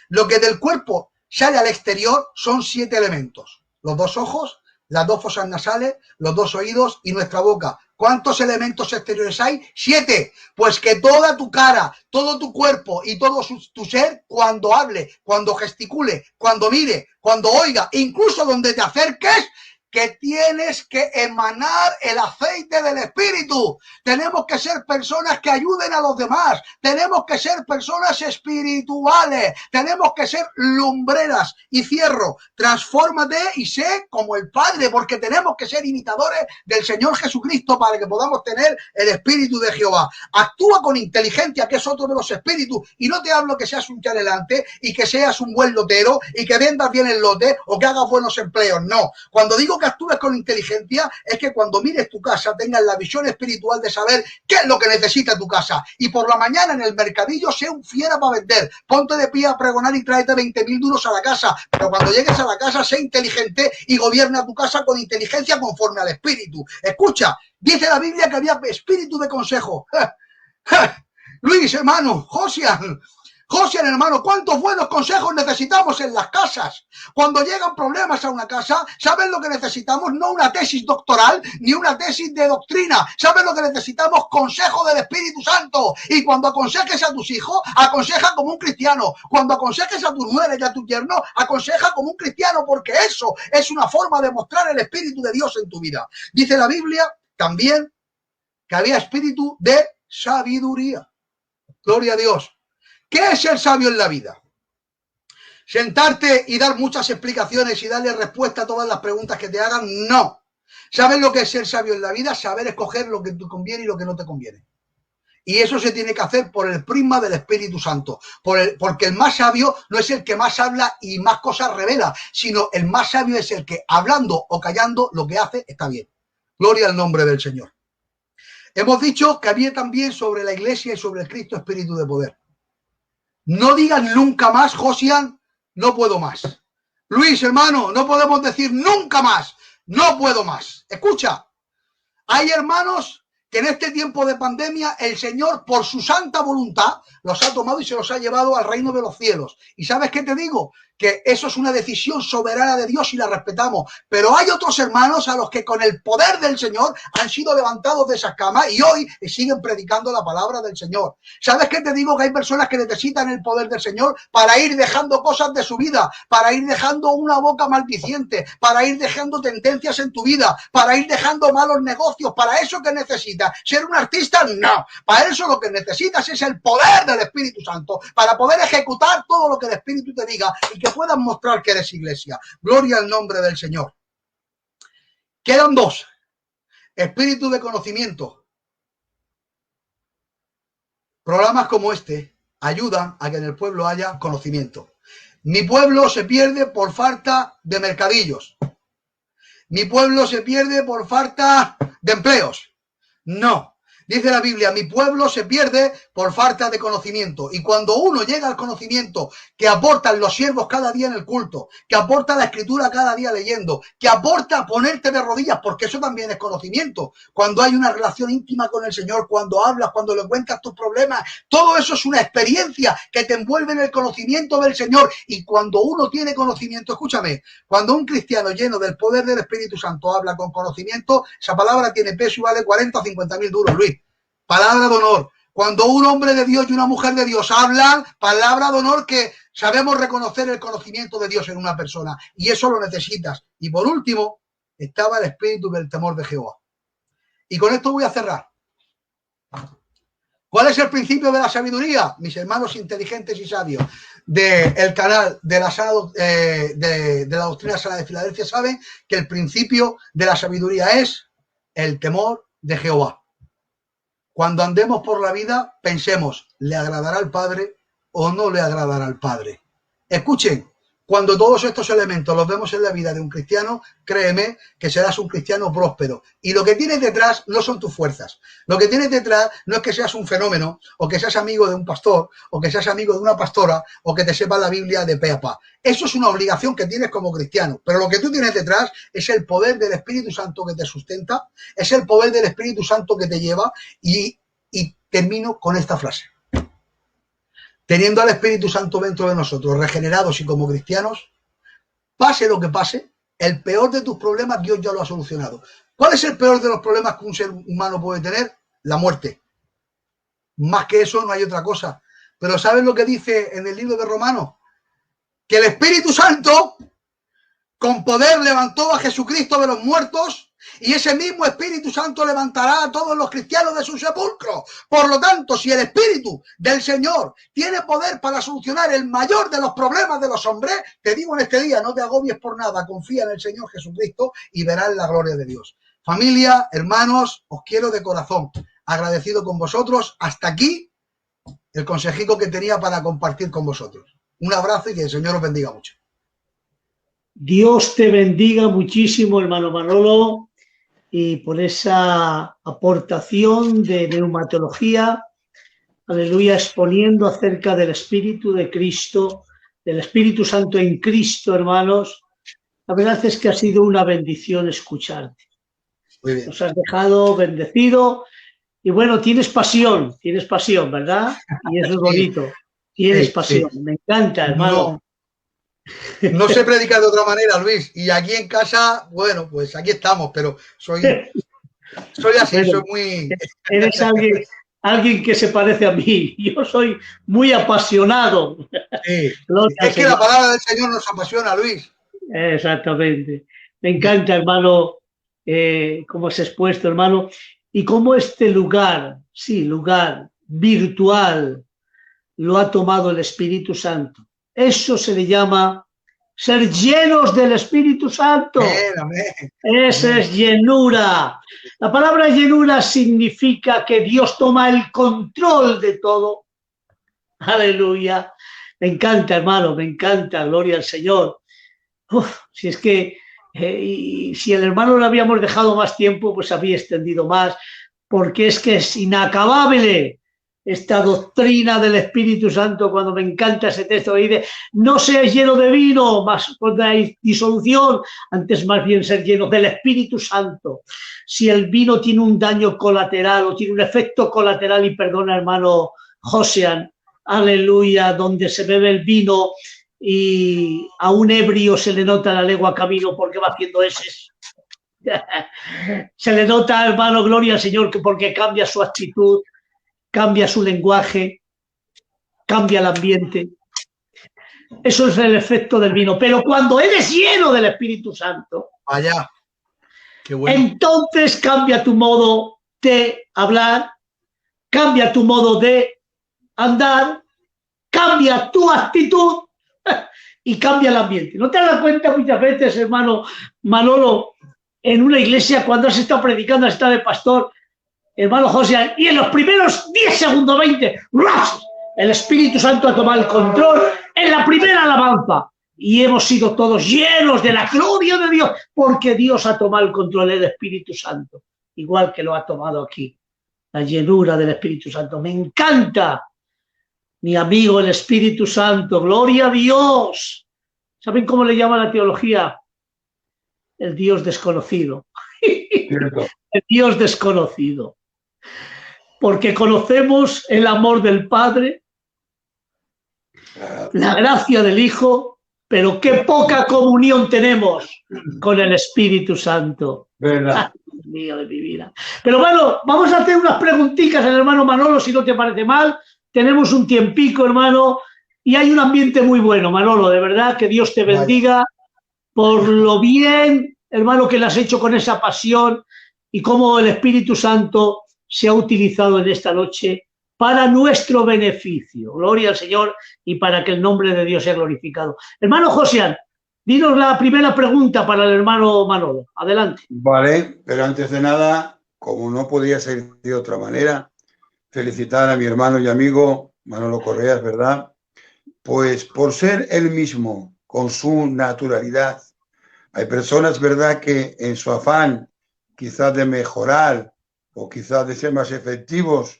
lo que del cuerpo sale al exterior son 7 elementos. Los 2 ojos, las 2 fosas nasales, los 2 oídos y nuestra boca. ¿Cuántos elementos exteriores hay? 7. Pues que toda tu cara, todo tu cuerpo y todo tu ser, cuando hable, cuando gesticule, cuando mire, cuando oiga, incluso donde te acerques, que tienes que emanar el aceite del Espíritu. Tenemos que ser personas que ayuden a los demás. Tenemos que ser personas espirituales. Tenemos que ser lumbreras. Y cierro, transfórmate y sé como el Padre, porque tenemos que ser imitadores del Señor Jesucristo para que podamos tener el Espíritu de Jehová. Actúa con inteligencia, que es otro de los espíritus, y no te hablo que seas un chanelante y que seas un buen lotero y que vendas bien el lote o que hagas buenos empleos. No, cuando digo que actúes con inteligencia es que cuando mires tu casa tengas la visión espiritual de saber qué es lo que necesita tu casa, y por la mañana en el mercadillo sé un fiera para vender, ponte de pie a pregonar y tráete 20.000 duros a la casa, pero cuando llegues a la casa sé inteligente y gobierna tu casa con inteligencia conforme al espíritu. Escucha, dice la Biblia que había espíritu de consejo. Luis, hermano, Josian, hermano, ¿cuántos buenos consejos necesitamos en las casas? Cuando llegan problemas a una casa, ¿saben lo que necesitamos? No una tesis doctoral, ni una tesis de doctrina. ¿Saben lo que necesitamos? Consejo del Espíritu Santo. Y cuando aconsejes a tus hijos, aconseja como un cristiano. Cuando aconsejes a tus nueras y a tu yerno, aconseja como un cristiano, porque eso es una forma de mostrar el Espíritu de Dios en tu vida. Dice la Biblia también que había espíritu de sabiduría. Gloria a Dios. ¿Qué es ser sabio en la vida? ¿Sentarte y dar muchas explicaciones y darle respuesta a todas las preguntas que te hagan? No. ¿Sabes lo que es ser sabio en la vida? Saber escoger lo que te conviene y lo que no te conviene. Y eso se tiene que hacer por el prisma del Espíritu Santo. Porque el más sabio no es el que más habla y más cosas revela, sino el más sabio es el que, hablando o callando, lo que hace está bien. Gloria al nombre del Señor. Hemos dicho que había también sobre la iglesia y sobre el Cristo espíritu de poder. No digan nunca más, Josian, no puedo más. Luis, hermano, no podemos decir nunca más, no puedo más. Escucha, hay hermanos que en este tiempo de pandemia el Señor, por su santa voluntad, los ha tomado y se los ha llevado al reino de los cielos. ¿Y sabes qué te digo? Que eso es una decisión soberana de Dios y la respetamos. Pero hay otros hermanos a los que con el poder del Señor han sido levantados de esas camas y hoy siguen predicando la palabra del Señor. ¿Sabes qué te digo? Que hay personas que necesitan el poder del Señor para ir dejando cosas de su vida, para ir dejando una boca maldiciente, para ir dejando tendencias en tu vida, para ir dejando malos negocios. ¿Para eso qué necesitas? ¿Ser un artista? No. Para eso lo que necesitas es el poder del Espíritu Santo, para poder ejecutar todo lo que el Espíritu te diga y que puedas mostrar que eres iglesia. Gloria al nombre del Señor. Quedan dos. Espíritu de conocimiento. Programas como este ayudan a que en el pueblo haya conocimiento. Mi pueblo se pierde por falta de mercadillos. Mi pueblo se pierde por falta de empleos. No. Dice la Biblia, mi pueblo se pierde por falta de conocimiento. Y cuando uno llega al conocimiento que aportan los siervos cada día en el culto, que aporta la escritura cada día leyendo, que aporta ponerte de rodillas, porque eso también es conocimiento. Cuando hay una relación íntima con el Señor, cuando hablas, cuando le cuentas tus problemas, todo eso es una experiencia que te envuelve en el conocimiento del Señor. Y cuando uno tiene conocimiento, escúchame, cuando un cristiano lleno del poder del Espíritu Santo habla con conocimiento, esa palabra tiene peso y vale 40 o 50 mil duros, Luis. Palabra de honor. Cuando un hombre de Dios y una mujer de Dios hablan, palabra de honor que sabemos reconocer el conocimiento de Dios en una persona. Y eso lo necesitas. Y por último, estaba el espíritu del temor de Jehová. Y con esto voy a cerrar. ¿Cuál es el principio de la sabiduría? Mis hermanos inteligentes y sabios del canal de la doctrina sana de Filadelfia saben que el principio de la sabiduría es el temor de Jehová. Cuando andemos por la vida, pensemos, ¿le agradará al Padre o no le agradará al Padre? Escuchen, cuando todos estos elementos los vemos en la vida de un cristiano, créeme que serás un cristiano próspero. Y lo que tienes detrás no son tus fuerzas. Lo que tienes detrás no es que seas un fenómeno, o que seas amigo de un pastor, o que seas amigo de una pastora, o que te sepa la Biblia de pe a pa. Eso es una obligación que tienes como cristiano. Pero lo que tú tienes detrás es el poder del Espíritu Santo que te sustenta, es el poder del Espíritu Santo que te lleva. Y termino con esta frase. Teniendo al Espíritu Santo dentro de nosotros, regenerados y como cristianos, pase lo que pase, el peor de tus problemas Dios ya lo ha solucionado. ¿Cuál es el peor de los problemas que un ser humano puede tener? La muerte. Más que eso no hay otra cosa. Pero ¿sabes lo que dice en el libro de Romanos? Que el Espíritu Santo con poder levantó a Jesucristo de los muertos y ese mismo Espíritu Santo levantará a todos los cristianos de su sepulcro. Por lo tanto, si el Espíritu del Señor tiene poder para solucionar el mayor de los problemas de los hombres, te digo en este día, no te agobies por nada, confía en el Señor Jesucristo y verás la gloria de Dios. Familia, hermanos, os quiero de corazón, agradecido con vosotros. Hasta aquí el consejico que tenía para compartir con vosotros. Un abrazo y que el Señor os bendiga mucho. Dios te bendiga muchísimo, hermano Manolo, y por esa aportación de neumatología, aleluya, exponiendo acerca del Espíritu de Cristo, del Espíritu Santo en Cristo, hermanos. La verdad es que ha sido una bendición escucharte. Muy bien. Nos has dejado bendecido y bueno, tienes pasión, ¿verdad? Y eso es bonito. Tienes pasión, sí. Me encanta, hermano. No sé predicar de otra manera, Luis. Y aquí en casa, bueno, pues aquí estamos, pero soy así, bueno, soy muy... Eres alguien que se parece a mí. Yo soy muy apasionado. Sí. Es que la palabra del Señor nos apasiona, Luis. Exactamente. Me encanta, hermano, cómo has expuesto, hermano, y cómo este lugar, sí, lugar virtual, lo ha tomado el Espíritu Santo. Eso se le llama ser llenos del Espíritu Santo. Amén. Esa es llenura. La palabra llenura significa que Dios toma el control de todo. Aleluya. Me encanta, hermano, me encanta. Gloria al Señor. Si es que y si el hermano lo habíamos dejado más tiempo, pues había extendido más, porque es que es inacabable esta doctrina del Espíritu Santo. Cuando me encanta ese texto que dice, no seas lleno de vino, más cuando hay disolución, antes más bien ser lleno del Espíritu Santo. Si el vino tiene un daño colateral o tiene un efecto colateral, y perdona, hermano Josean, aleluya, donde se bebe el vino y a un ebrio se le nota la lengua camino porque va haciendo eses. Se le nota, hermano, gloria al Señor, que porque cambia su actitud, cambia su lenguaje, cambia el ambiente. Eso es el efecto del vino. Pero cuando eres lleno del Espíritu Santo, allá, qué bueno. Entonces cambia tu modo de hablar, cambia tu modo de andar, cambia tu actitud y cambia el ambiente. ¿No te das cuenta muchas veces, hermano Manolo, en una iglesia cuando has estado predicando, has estado de pastor, hermano José, y en los primeros 10 segundos, 20, el Espíritu Santo ha tomado el control en la primera alabanza y hemos sido todos llenos de la gloria de Dios porque Dios ha tomado el control del Espíritu Santo, igual que lo ha tomado aquí, la llenura del Espíritu Santo. Me encanta, mi amigo, el Espíritu Santo, gloria a Dios. ¿Saben cómo le llama la teología? El Dios desconocido. El Dios desconocido. Porque conocemos el amor del Padre, la gracia del Hijo, pero qué poca comunión tenemos con el Espíritu Santo. ¿Verdad? Dios mío de mi vida. Pero bueno, vamos a hacer unas preguntitas al hermano Manolo, si no te parece mal. Tenemos un tiempico, hermano, y hay un ambiente muy bueno, Manolo, de verdad, que Dios te bendiga por lo bien, hermano, que le has hecho con esa pasión y cómo el Espíritu Santo se ha utilizado en esta noche para nuestro beneficio. Gloria al Señor y para que el nombre de Dios sea glorificado. Hermano Josian, dinos la primera pregunta para el hermano Manolo. Adelante. Vale, pero antes de nada, como no podía ser de otra manera, felicitar a mi hermano y amigo Manolo Correas, ¿verdad? Pues por ser él mismo, con su naturalidad. Hay personas, ¿verdad?, que en su afán quizás de mejorar o quizás de ser más efectivos,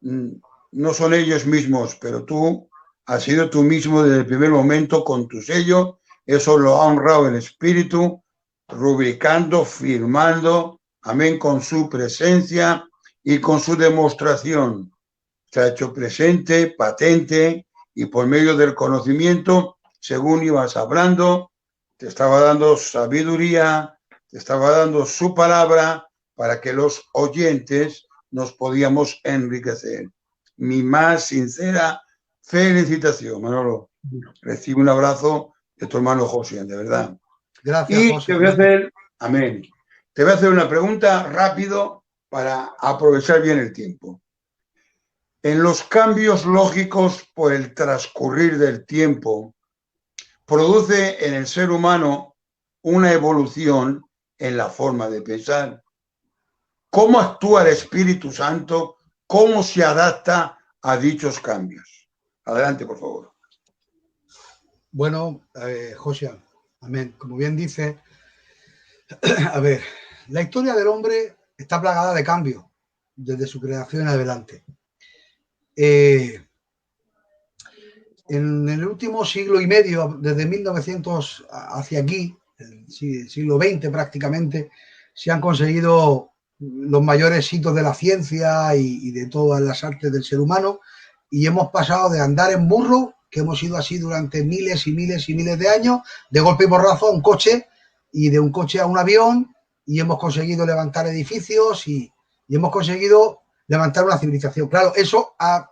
no son ellos mismos, pero tú has sido tú mismo desde el primer momento con tu sello. Eso lo ha honrado el Espíritu, rubricando, firmando, amén, con su presencia y con su demostración. Se ha hecho presente, patente, y por medio del conocimiento, según ibas hablando, te estaba dando sabiduría, te estaba dando su palabra para que los oyentes nos podíamos enriquecer. Mi más sincera felicitación, Manolo. Recibe un abrazo de tu hermano José, de verdad. Gracias, y José. te voy a hacer, amén, te voy a hacer una pregunta rápido para aprovechar bien el tiempo. En los cambios lógicos por el transcurrir del tiempo, produce en el ser humano una evolución en la forma de pensar. ¿Cómo actúa el Espíritu Santo? ¿Cómo se adapta a dichos cambios? Adelante, por favor. Bueno, José, amén. Como bien dice, a ver, la historia del hombre está plagada de cambios desde su creación en adelante. En el último siglo y medio, desde 1900 hacia aquí, el siglo XX prácticamente, se han conseguido los mayores hitos de la ciencia y de todas las artes del ser humano, y hemos pasado de andar en burro, que hemos ido así durante miles y miles y miles de años, de golpe y porrazo a un coche, y de un coche a un avión, y hemos conseguido levantar edificios y hemos conseguido levantar una civilización. Claro, eso ha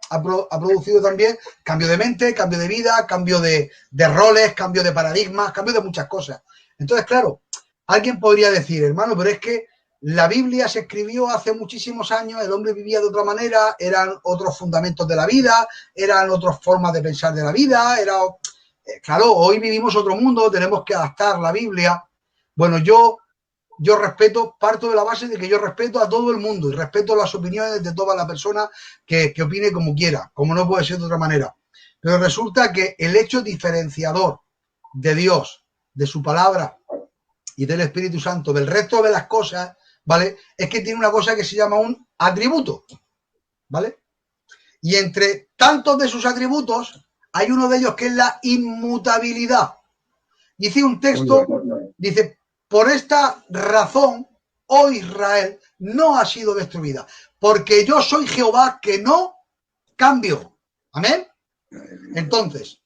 producido también cambio de mente, cambio de vida, cambio de roles, cambio de paradigmas, cambio de muchas cosas. Entonces, claro, alguien podría decir, hermano, pero es que la Biblia se escribió hace muchísimos años, el hombre vivía de otra manera, eran otros fundamentos de la vida, eran otras formas de pensar de la vida, claro, hoy vivimos otro mundo, tenemos que adaptar la Biblia. Bueno, yo respeto, parto de la base de que yo respeto a todo el mundo y respeto las opiniones de toda la persona que opine como quiera, como no puede ser de otra manera. Pero resulta que el hecho diferenciador de Dios, de su palabra y del Espíritu Santo, del resto de las cosas, ¿vale? Es que tiene una cosa que se llama un atributo, ¿vale? Y entre tantos de sus atributos hay uno de ellos que es la inmutabilidad. Dice un texto, dice, por esta razón, oh Israel, no ha sido destruida, porque yo soy Jehová que no cambio. Amén. Entonces,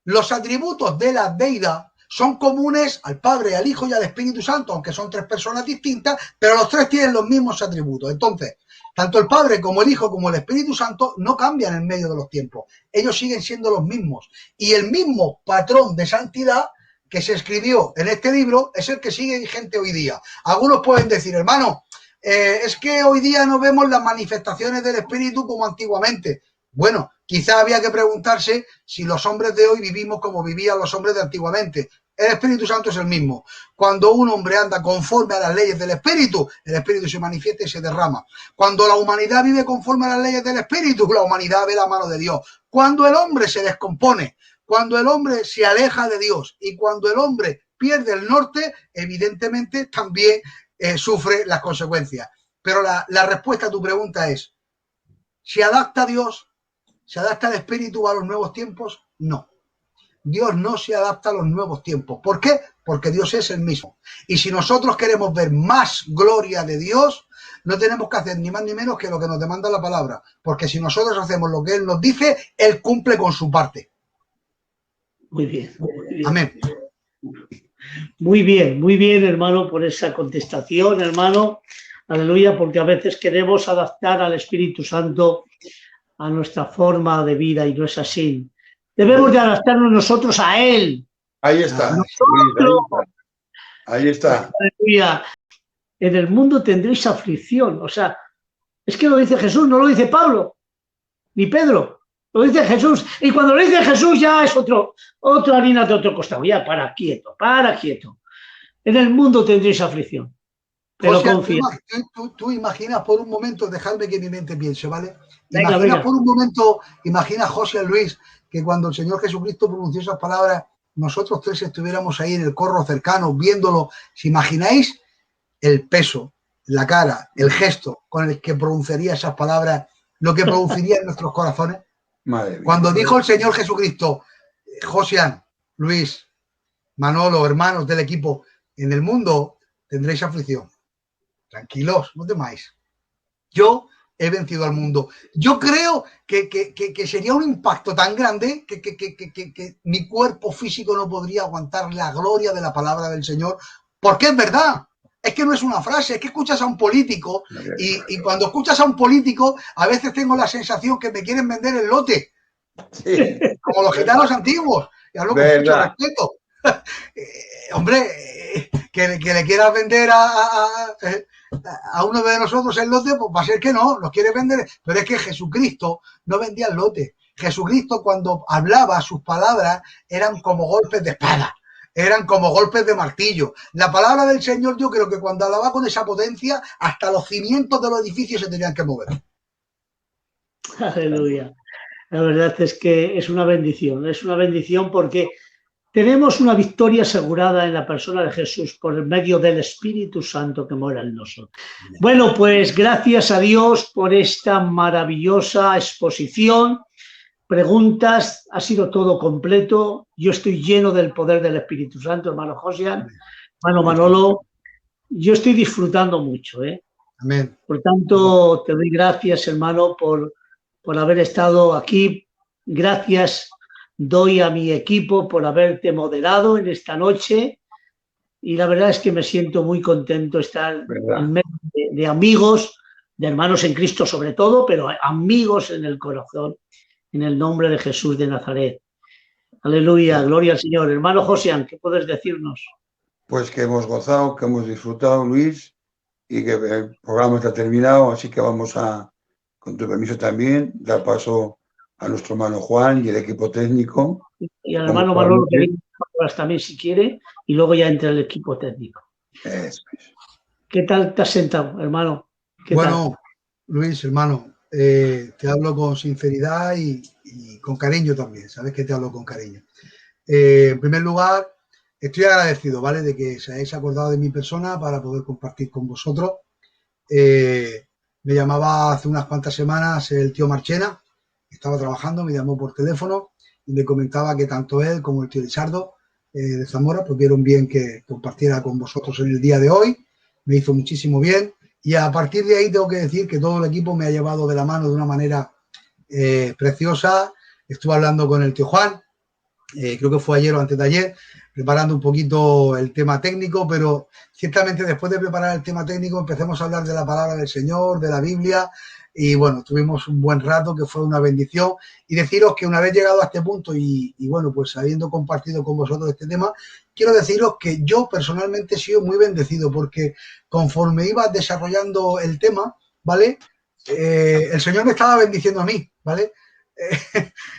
los atributos de la deidad son comunes al Padre, al Hijo y al Espíritu Santo, aunque son tres personas distintas, pero los tres tienen los mismos atributos. Entonces, tanto el Padre como el Hijo como el Espíritu Santo no cambian en medio de los tiempos. Ellos siguen siendo los mismos. Y el mismo patrón de santidad que se escribió en este libro es el que sigue vigente hoy día. Algunos pueden decir, hermano, es que hoy día no vemos las manifestaciones del Espíritu como antiguamente. Bueno, quizá había que preguntarse si los hombres de hoy vivimos como vivían los hombres de antiguamente. El Espíritu Santo es el mismo. Cuando un hombre anda conforme a las leyes del Espíritu, el Espíritu se manifiesta y se derrama. Cuando la humanidad vive conforme a las leyes del Espíritu, la humanidad ve la mano de Dios. Cuando el hombre se descompone, cuando el hombre se aleja de Dios y cuando el hombre pierde el norte, evidentemente también sufre las consecuencias. Pero la respuesta a tu pregunta es, ¿se adapta a Dios? ¿Se adapta el Espíritu a los nuevos tiempos? No. Dios no se adapta a los nuevos tiempos. ¿Por qué? Porque Dios es el mismo. Y si nosotros queremos ver más gloria de Dios, no tenemos que hacer ni más ni menos que lo que nos demanda la palabra. Porque si nosotros hacemos lo que Él nos dice, Él cumple con su parte. Muy bien. Muy bien. Amén. Muy bien, hermano, por esa contestación, hermano. Aleluya, porque a veces queremos adaptar al Espíritu Santo a nuestra forma de vida y no es así. Debemos de adaptarnos nosotros a Él. Ahí está. Ahí está. Aleluya. En el mundo tendréis aflicción. O sea, es que lo dice Jesús, no lo dice Pablo, ni Pedro. Lo dice Jesús. Y cuando lo dice Jesús ya es otra harina de otro costado. Ya, para quieto. En el mundo tendréis aflicción. Pero confía. Tú imaginas por un momento, dejadme que mi mente piense, ¿vale? Venga. Por un momento, imagina José Luis, que cuando el Señor Jesucristo pronunció esas palabras, nosotros tres estuviéramos ahí en el corro cercano, viéndolo. ¿Se imagináis el peso, la cara, el gesto con el que pronunciaría esas palabras, lo que produciría en nuestros corazones? Madre Cuando mía. dijo el Señor Jesucristo, José, Luis, Manolo, hermanos del equipo, en el mundo tendréis aflicción. Tranquilos, no temáis. Yo he vencido al mundo. Yo creo que sería un impacto tan grande que mi cuerpo físico no podría aguantar la gloria de la palabra del Señor, porque es verdad. Es que no es una frase, es que escuchas a un político y cuando escuchas a un político a veces tengo la sensación que me quieren vender el lote. Sí. Como los gitanos antiguos. Y hablo con mucho respeto. Hombre, que le quieras vender a uno de nosotros el lote, pues va a ser que no, nos quiere vender. Pero es que Jesucristo no vendía el lote. Jesucristo, cuando hablaba, sus palabras eran como golpes de espada, eran como golpes de martillo. La palabra del Señor, yo creo que cuando hablaba con esa potencia, hasta los cimientos de los edificios se tenían que mover. Aleluya. La verdad es que es una bendición porque tenemos una victoria asegurada en la persona de Jesús por el medio del Espíritu Santo que mora en nosotros. Bueno, pues gracias a Dios por esta maravillosa exposición. Preguntas, ha sido todo completo. Yo estoy lleno del poder del Espíritu Santo, hermano José, hermano Manolo. Yo estoy disfrutando mucho, ¿eh? Amén. Por tanto, te doy gracias, hermano, por haber estado aquí. Gracias doy a mi equipo por haberte moderado en esta noche. Y la verdad es que me siento muy contento estar en medio de amigos, de hermanos en Cristo sobre todo, pero amigos en el corazón, en el nombre de Jesús de Nazaret. Aleluya, gloria al Señor. Hermano José, ¿qué puedes decirnos? Pues que hemos gozado, que hemos disfrutado, Luis, y que el programa está terminado, así que vamos a, con tu permiso también, dar paso a nuestro hermano Juan y el equipo técnico. Y al hermano Manolo, que viene también si quiere, y luego ya entra el equipo técnico. Eso es. ¿Qué tal te has sentado, hermano? Bueno, tal? Luis, hermano, te hablo con sinceridad y con cariño también. Sabes que te hablo con cariño. En primer lugar, estoy agradecido, ¿vale? De que se hayáis acordado de mi persona para poder compartir con vosotros. Me llamaba hace unas cuantas semanas el tío Marchena, estaba trabajando, me llamó por teléfono y me comentaba que tanto él como el tío Lizardo de Zamora pues vieron bien que compartiera con vosotros en el día de hoy. Me hizo muchísimo bien y a partir de ahí tengo que decir que todo el equipo me ha llevado de la mano de una manera preciosa. estuve hablando con el tío Juan, creo que fue ayer o antes de ayer, preparando un poquito el tema técnico, pero ciertamente después de preparar el tema técnico empecemos a hablar de la palabra del Señor, de la Biblia, y bueno, tuvimos un buen rato que fue una bendición. Y deciros que una vez llegado a este punto y bueno, pues habiendo compartido con vosotros este tema, quiero deciros que yo personalmente he sido muy bendecido porque conforme iba desarrollando el tema, ¿vale? El Señor me estaba bendiciendo a mí, ¿vale?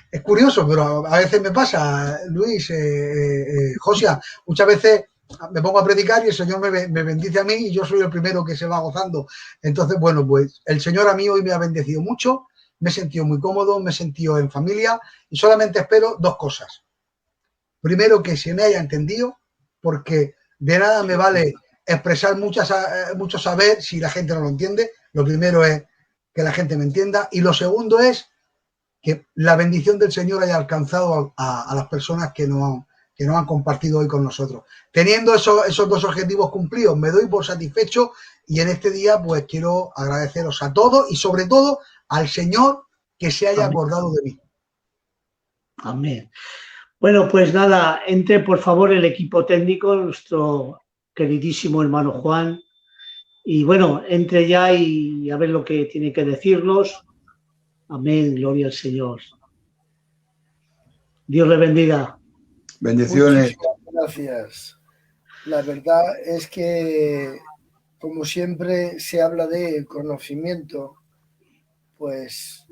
Es curioso, pero a veces me pasa, Luis, Josia, muchas veces me pongo a predicar y el Señor me bendice a mí y yo soy el primero que se va gozando. Entonces, bueno, pues el Señor a mí hoy me ha bendecido mucho, me he sentido muy cómodo, me he sentido en familia y solamente espero dos cosas. Primero, que se me haya entendido, porque de nada me vale expresar mucho saber si la gente no lo entiende. Lo primero es que la gente me entienda y lo segundo es que la bendición del Señor haya alcanzado a las personas que no han compartido hoy con nosotros. Teniendo esos dos objetivos cumplidos, me doy por satisfecho y en este día pues quiero agradeceros a todos y sobre todo al Señor que se haya acordado de mí. Amén. Bueno, pues nada, entre por favor el equipo técnico, nuestro queridísimo hermano Juan, y bueno, entre ya y a ver lo que tiene que decirnos. Amén, gloria al Señor. Dios le bendiga. Bendiciones. Muchísimas gracias. La verdad es que, como siempre se habla de conocimiento, pues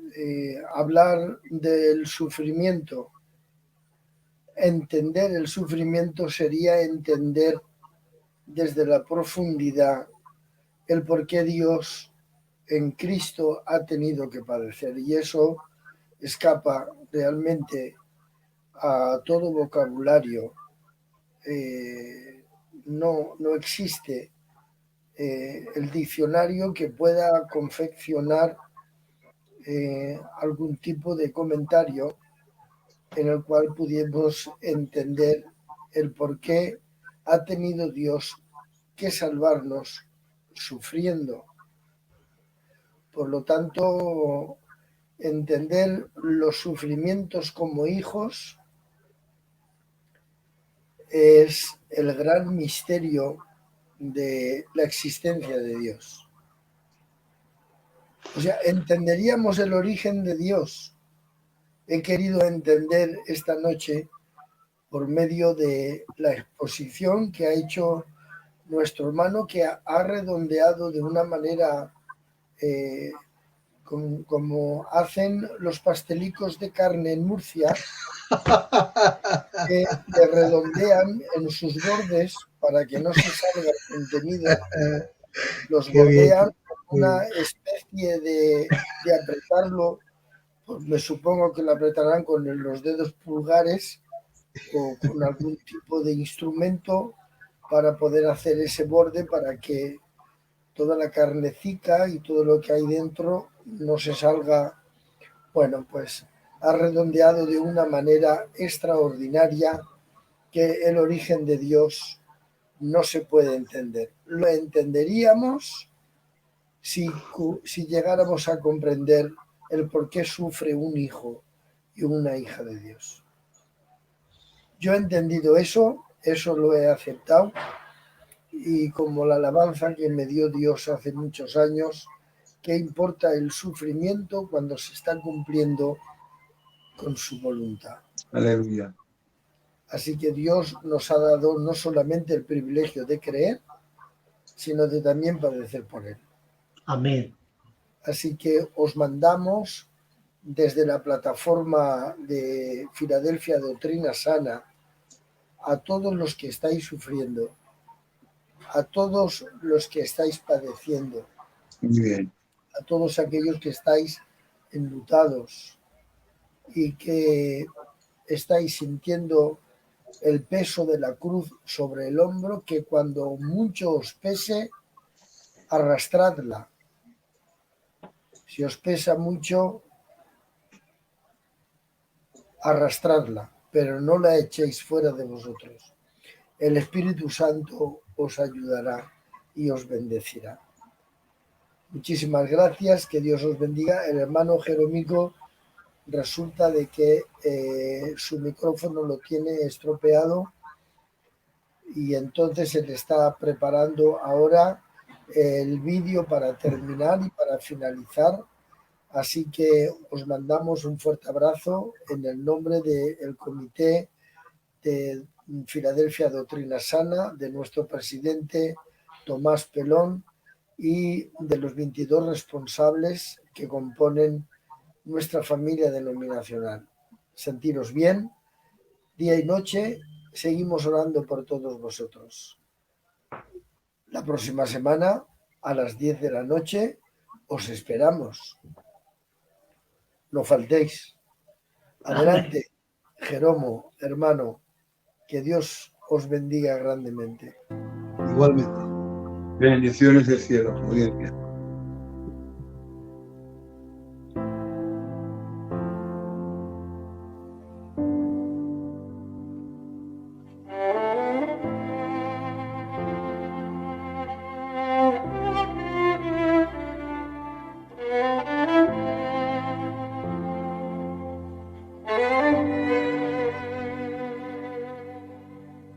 hablar del sufrimiento, entender el sufrimiento sería entender desde la profundidad el por qué Dios en Cristo ha tenido que padecer. Y eso escapa realmente a todo vocabulario. No existe el diccionario que pueda confeccionar algún tipo de comentario en el cual pudiéramos entender el por qué ha tenido Dios que salvarnos sufriendo. Por lo tanto, entender los sufrimientos como hijos es el gran misterio de la existencia de Dios. O sea, entenderíamos el origen de Dios. He querido entender esta noche por medio de la exposición que ha hecho nuestro hermano, que ha redondeado de una manera como hacen los pastelicos de carne en Murcia, que le redondean en sus bordes para que no se salga el contenido, los bordean con una especie de apretarlo, pues me supongo que lo apretarán con los dedos pulgares o con algún tipo de instrumento para poder hacer ese borde para que toda la carnecita y todo lo que hay dentro no se salga. Bueno, pues ha redondeado de una manera extraordinaria que el origen de Dios no se puede entender. Lo entenderíamos si llegáramos a comprender el por qué sufre un hijo y una hija de Dios. Yo he entendido eso lo he aceptado, y como la alabanza que me dio Dios hace muchos años, ¿qué importa el sufrimiento cuando se está cumpliendo con su voluntad? Aleluya. Así que Dios nos ha dado no solamente el privilegio de creer, sino de también padecer por Él. Amén. Así que os mandamos desde la plataforma de Filadelfia Doctrina Sana a todos los que estáis sufriendo, a todos los que estáis padeciendo, Muy bien. a todos aquellos que estáis enlutados y que estáis sintiendo el peso de la cruz sobre el hombro, que cuando mucho os pese, arrastradla. Si os pesa mucho, arrastradla, pero no la echéis fuera de vosotros. El Espíritu Santo os ayudará y os bendecirá. Muchísimas gracias, que Dios os bendiga. El hermano Jerómico resulta de que su micrófono lo tiene estropeado y entonces se le está preparando ahora el vídeo para terminar y para finalizar. Así que os mandamos un fuerte abrazo en el nombre del Comité de Filadelfia Doctrina Sana, de nuestro presidente Tomás Pelón y de los 22 responsables que componen nuestra familia denominacional. Sentiros bien, día y noche, seguimos orando por todos vosotros. La próxima semana, a las 10 de la noche, os esperamos. No faltéis. Adelante, Jeromo, hermano, que Dios os bendiga grandemente. Igualmente. Bendiciones del cielo, audiencia.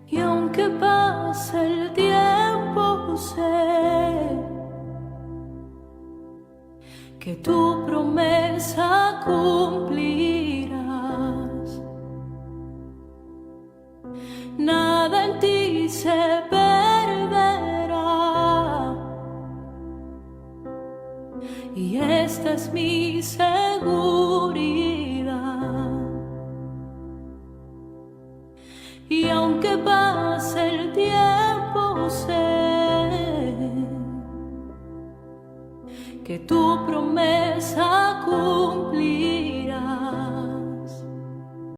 Y aunque pase el tiempo, sé que tu promesa cumplirás. Nada en ti se perderá. Y esta es mi seguridad. Y aunque pase el tiempo, sé que tu promesa cumplirá.